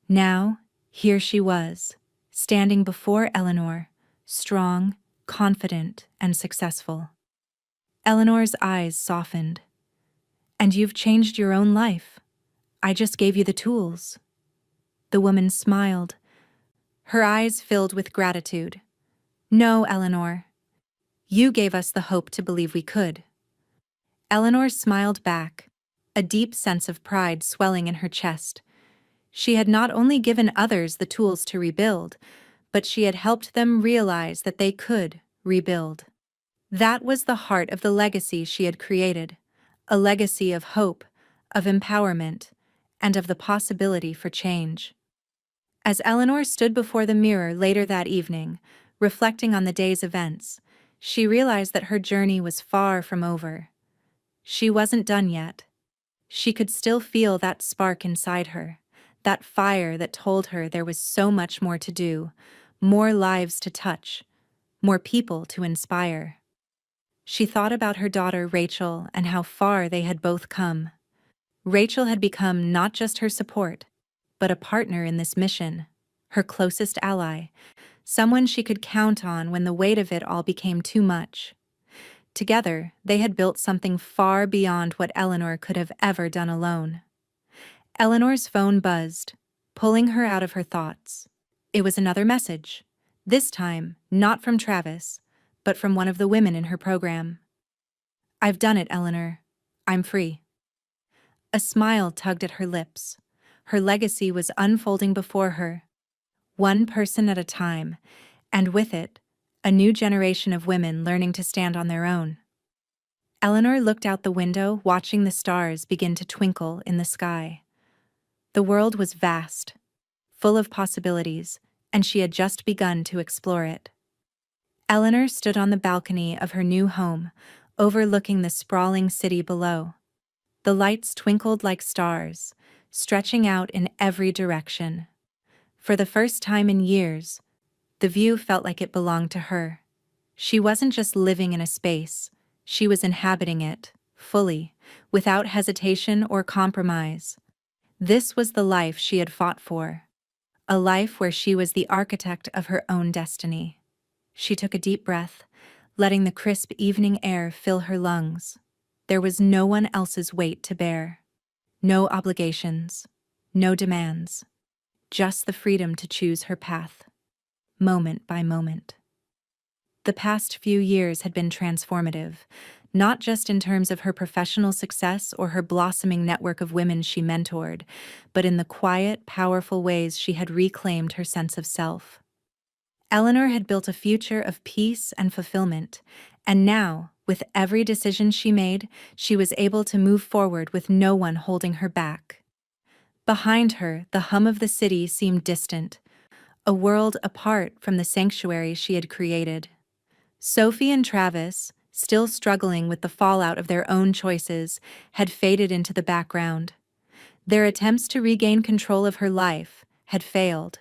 Now, here she was, standing before Eleanor, strong, confident, and successful. Eleanor's eyes softened. "And you've changed your own life. I just gave you the tools." The woman smiled, her eyes filled with gratitude. "No, Eleanor. You gave us the hope to believe we could." Eleanor smiled back, a deep sense of pride swelling in her chest. She had not only given others the tools to rebuild, but she had helped them realize that they could rebuild. That was the heart of the legacy she had created, a legacy of hope, of empowerment, and of the possibility for change. As Eleanor stood before the mirror later that evening, reflecting on the day's events, she realized that her journey was far from over. She wasn't done yet. She could still feel that spark inside her, that fire that told her there was so much more to do, more lives to touch, more people to inspire. She thought about her daughter Rachel and how far they had both come. Rachel had become not just her support, but a partner in this mission, her closest ally, someone she could count on when the weight of it all became too much. Together, they had built something far beyond what Eleanor could have ever done alone. Eleanor's phone buzzed, pulling her out of her thoughts. It was another message, this time not from Travis, but from one of the women in her program. "I've done it, Eleanor. I'm free." A smile tugged at her lips. Her legacy was unfolding before her, one person at a time, and with it, a new generation of women learning to stand on their own. Eleanor looked out the window, watching the stars begin to twinkle in the sky. The world was vast, full of possibilities, and she had just begun to explore it. Eleanor stood on the balcony of her new home, overlooking the sprawling city below. The lights twinkled like stars, stretching out in every direction. For the first time in years, the view felt like it belonged to her. She wasn't just living in a space, she was inhabiting it, fully, without hesitation or compromise. This was the life she had fought for. A life where she was the architect of her own destiny. She took a deep breath, letting the crisp evening air fill her lungs. There was no one else's weight to bear. No obligations. No demands. Just the freedom to choose her path, moment by moment. The past few years had been transformative, not just in terms of her professional success or her blossoming network of women she mentored, but in the quiet, powerful ways she had reclaimed her sense of self. Eleanor had built a future of peace and fulfillment, and now, with every decision she made, she was able to move forward with no one holding her back. Behind her, the hum of the city seemed distant, a world apart from the sanctuary she had created. Sophie and Travis, still struggling with the fallout of their own choices, had faded into the background. Their attempts to regain control of her life had failed.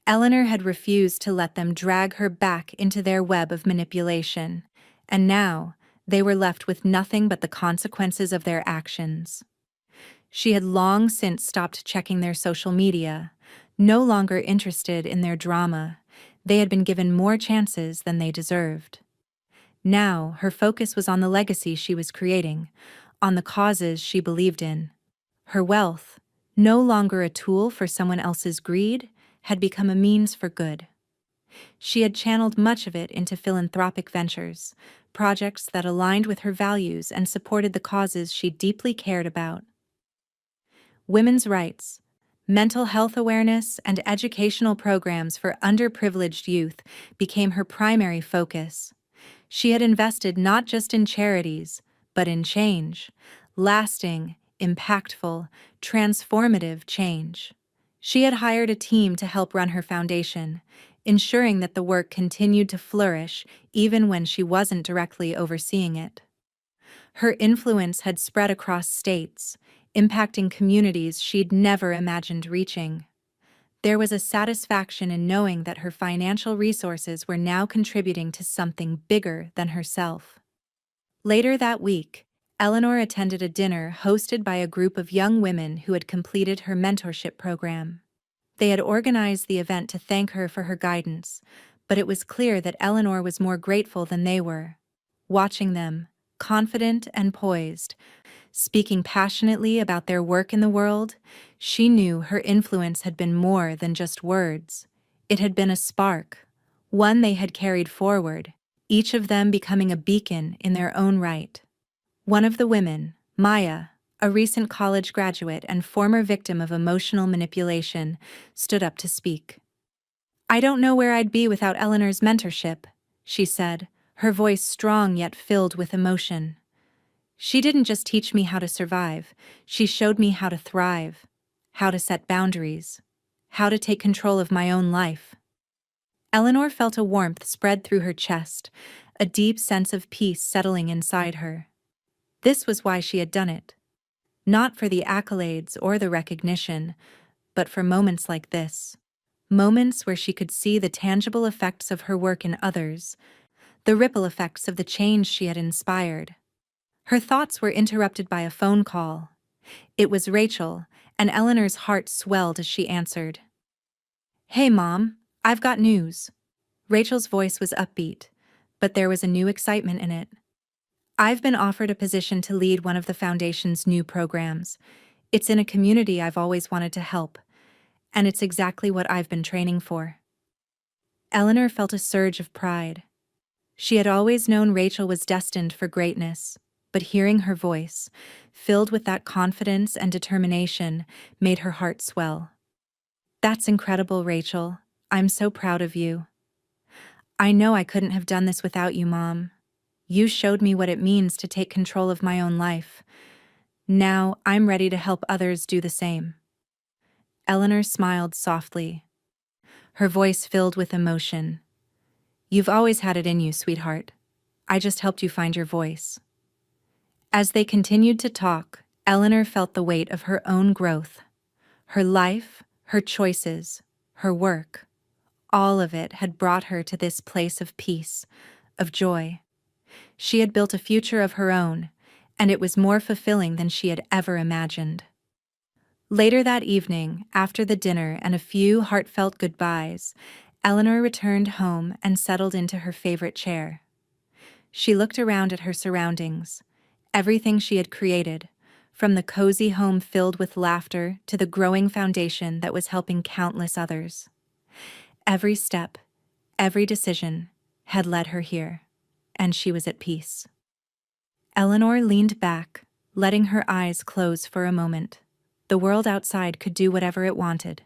Eleanor had refused to let them drag her back into their web of manipulation, and now they were left with nothing but the consequences of their actions. She had long since stopped checking their social media, no longer interested in their drama. They had been given more chances than they deserved. Now, her focus was on the legacy she was creating, on the causes she believed in. Her wealth, no longer a tool for someone else's greed, had become a means for good. She had channeled much of it into philanthropic ventures, projects that aligned with her values and supported the causes she deeply cared about. Women's rights, mental health awareness, and educational programs for underprivileged youth became her primary focus. She had invested not just in charities, but in change, lasting, impactful, transformative change. She had hired a team to help run her foundation, ensuring that the work continued to flourish even when she wasn't directly overseeing it. Her influence had spread across states, impacting communities she'd never imagined reaching. There was a satisfaction in knowing that her financial resources were now contributing to something bigger than herself. Later that week, Eleanor attended a dinner hosted by a group of young women who had completed her mentorship program. They had organized the event to thank her for her guidance, but it was clear that Eleanor was more grateful than they were. Watching them, confident and poised, speaking passionately about their work in the world, she knew her influence had been more than just words. It had been a spark, one they had carried forward, each of them becoming a beacon in their own right. One of the women, Maya, a recent college graduate and former victim of emotional manipulation, stood up to speak. "I don't know where I'd be without Eleanor's mentorship," she said, her voice strong yet filled with emotion. "She didn't just teach me how to survive, she showed me how to thrive, how to set boundaries, how to take control of my own life." Eleanor felt a warmth spread through her chest, a deep sense of peace settling inside her. This was why she had done it. Not for the accolades or the recognition, but for moments like this. Moments where she could see the tangible effects of her work in others, the ripple effects of the change she had inspired. Her thoughts were interrupted by a phone call. It was Rachel, and Eleanor's heart swelled as she answered. "Hey, Mom, I've got news." Rachel's voice was upbeat, but there was a new excitement in it. "I've been offered a position to lead one of the Foundation's new programs. It's in a community I've always wanted to help, and it's exactly what I've been training for." Eleanor felt a surge of pride. She had always known Rachel was destined for greatness, but hearing her voice, filled with that confidence and determination, made her heart swell. "That's incredible, Rachel. I'm so proud of you." "I know I couldn't have done this without you, Mom. You showed me what it means to take control of my own life. Now I'm ready to help others do the same." Eleanor smiled softly. her voice filled with emotion. "You've always had it in you, sweetheart. I just helped you find your voice." As they continued to talk, Eleanor felt the weight of her own growth. Her life, her choices, her work, all of it had brought her to this place of peace, of joy. She had built a future of her own, and it was more fulfilling than she had ever imagined. Later that evening, after the dinner and a few heartfelt goodbyes, Eleanor returned home and settled into her favorite chair. She looked around at her surroundings, everything she had created, from the cozy home filled with laughter to the growing foundation that was helping countless others. Every step, every decision, had led her here, and she was at peace. Eleanor leaned back, letting her eyes close for a moment. The world outside could do whatever it wanted.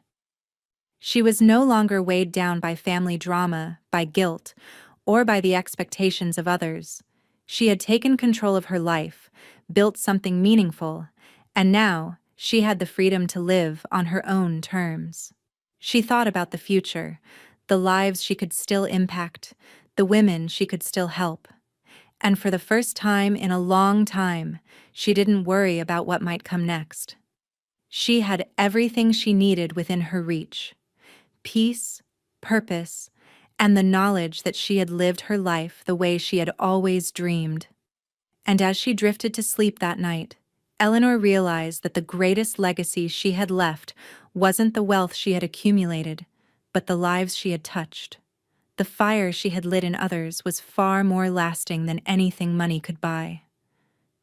She was no longer weighed down by family drama, by guilt, or by the expectations of others. She had taken control of her life, built something meaningful, and now she had the freedom to live on her own terms. She thought about the future, the lives she could still impact, the women she could still help. And for the first time in a long time, she didn't worry about what might come next. She had everything she needed within her reach: peace, purpose, and the knowledge that she had lived her life the way she had always dreamed. And as she drifted to sleep that night, Eleanor realized that the greatest legacy she had left wasn't the wealth she had accumulated, but the lives she had touched. The fire she had lit in others was far more lasting than anything money could buy.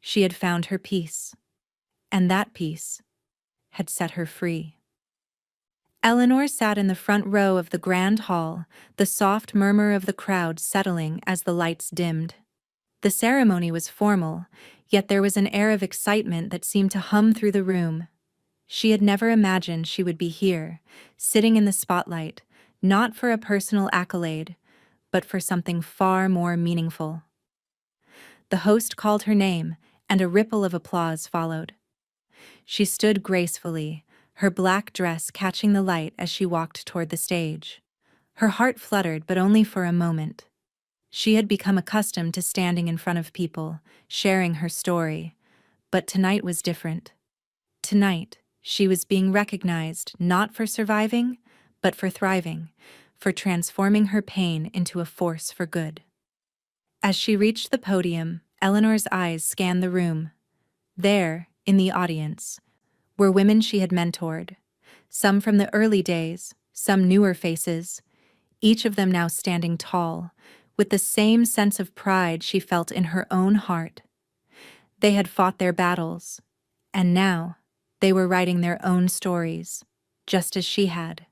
She had found her peace, and that peace had set her free. Eleanor sat in the front row of the grand hall, the soft murmur of the crowd settling as the lights dimmed. The ceremony was formal, yet there was an air of excitement that seemed to hum through the room. She had never imagined she would be here, sitting in the spotlight, not for a personal accolade, but for something far more meaningful. The host called her name, and a ripple of applause followed. She stood gracefully, her black dress catching the light as she walked toward the stage. Her heart fluttered, but only for a moment. She had become accustomed to standing in front of people, sharing her story. But tonight was different. Tonight, she was being recognized not for surviving, but for thriving, for transforming her pain into a force for good. As she reached the podium, Eleanor's eyes scanned the room. There, in the audience, were women she had mentored, some from the early days, some newer faces, each of them now standing tall, with the same sense of pride she felt in her own heart. They had fought their battles, and now they were writing their own stories, just as she had.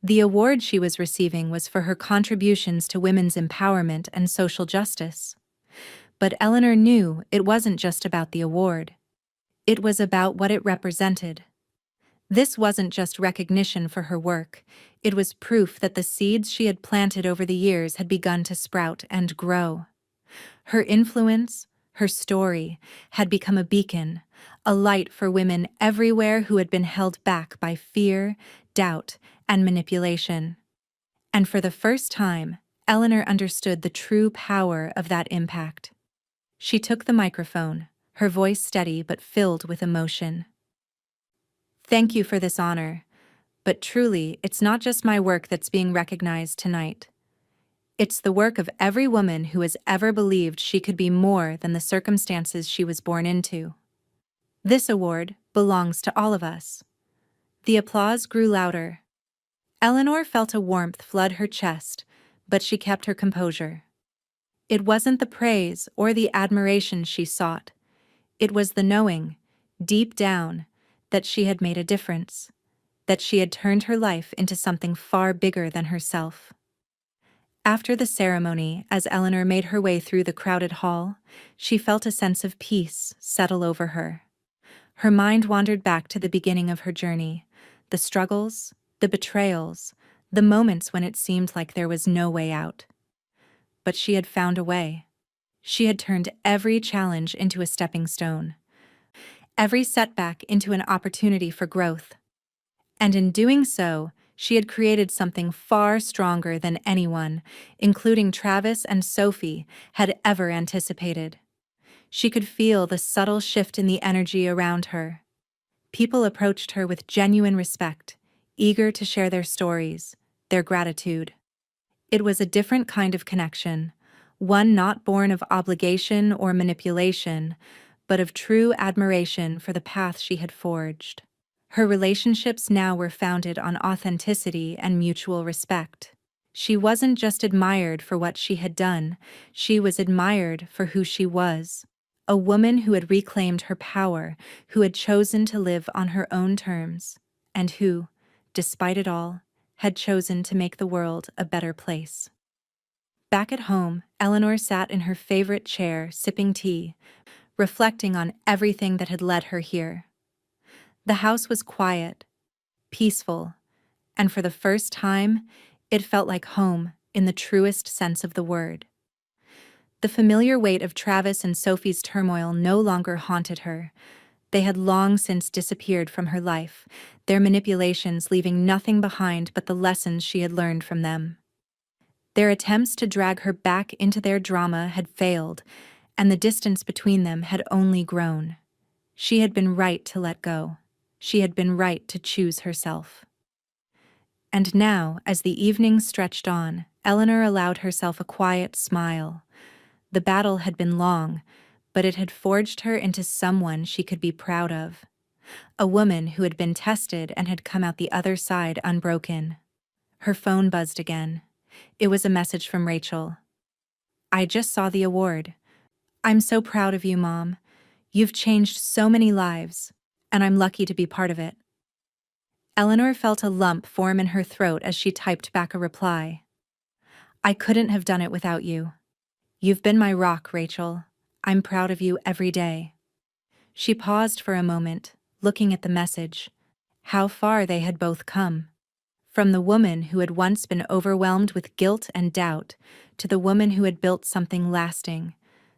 The award she was receiving was for her contributions to women's empowerment and social justice. But Eleanor knew it wasn't just about the award. It was about what it represented. This wasn't just recognition for her work, it was proof that the seeds she had planted over the years had begun to sprout and grow. Her influence, her story, had become a beacon, a light for women everywhere who had been held back by fear, doubt, and manipulation. And for the first time, Eleanor understood the true power of that impact. She took the microphone, her voice steady but filled with emotion. "Thank you for this honor, but truly, it's not just my work that's being recognized tonight. It's the work of every woman who has ever believed she could be more than the circumstances she was born into. This award belongs to all of us." The applause grew louder. Eleanor felt a warmth flood her chest, but she kept her composure. It wasn't the praise or the admiration she sought. It was the knowing, deep down, that she had made a difference, that she had turned her life into something far bigger than herself. After the ceremony, as Eleanor made her way through the crowded hall, she felt a sense of peace settle over her. Her mind wandered back to the beginning of her journey, the struggles, the betrayals, the moments when it seemed like there was no way out. But she had found a way. She had turned every challenge into a stepping stone, every setback into an opportunity for growth. And in doing so, She had created something far stronger than anyone, including Travis and Sophie, had ever anticipated. She could feel the subtle shift in the energy around her. People approached her with genuine respect, eager to share their stories, their gratitude. It was a different kind of connection, one not born of obligation or manipulation, but of true admiration for the path she had forged. Her relationships now were founded on authenticity and mutual respect. She wasn't just admired for what she had done, she was admired for who she was. A woman who had reclaimed her power, who had chosen to live on her own terms, and who, despite it all, had chosen to make the world a better place. Back at home, Eleanor sat in her favorite chair, sipping tea, reflecting on everything that had led her here. The house was quiet, peaceful, and for the first time, it felt like home in the truest sense of the word. The familiar weight of Travis and Sophie's turmoil no longer haunted her. They had long since disappeared from her life, their manipulations leaving nothing behind but the lessons she had learned from them. Their attempts to drag her back into their drama had failed, and the distance between them had only grown. She had been right to let go. She had been right to choose herself. And now, as the evening stretched on, Eleanor allowed herself a quiet smile. The battle had been long, but it had forged her into someone she could be proud of. A woman who had been tested and had come out the other side unbroken. Her phone buzzed again. It was a message from Rachel. "I just saw the award. I'm so proud of you, Mom. You've changed so many lives, and I'm lucky to be part of it." Eleanor felt a lump form in her throat as she typed back a reply. "I couldn't have done it without you. You've been my rock, Rachel. I'm proud of you every day." She paused for a moment, looking at the message. How far they had both come. From the woman who had once been overwhelmed with guilt and doubt, to the woman who had built something lasting,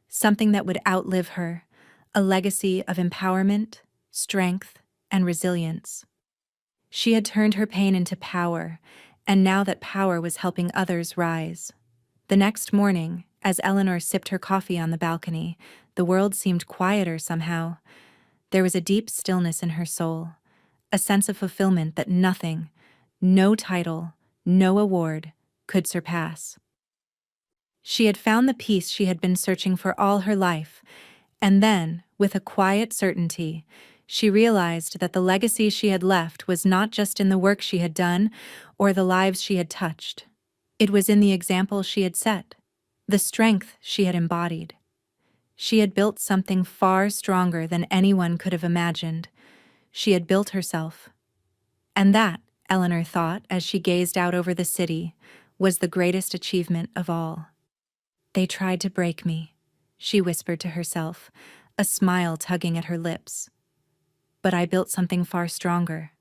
something that would outlive her, a legacy of empowerment, strength, and resilience. She had turned her pain into power, and now that power was helping others rise. The next morning, as Eleanor sipped her coffee on the balcony, the world seemed quieter somehow. There was a deep stillness in her soul, a sense of fulfillment that nothing, no title, no award, could surpass. She had found the peace she had been searching for all her life, and then, with a quiet certainty, she realized that the legacy she had left was not just in the work she had done or the lives she had touched. It was in the example she had set, the strength she had embodied. She had built something far stronger than anyone could have imagined. She had built herself. And that, Eleanor thought as she gazed out over the city, was the greatest achievement of all. "They tried to break me," she whispered to herself, a smile tugging at her lips. "But I built something far stronger."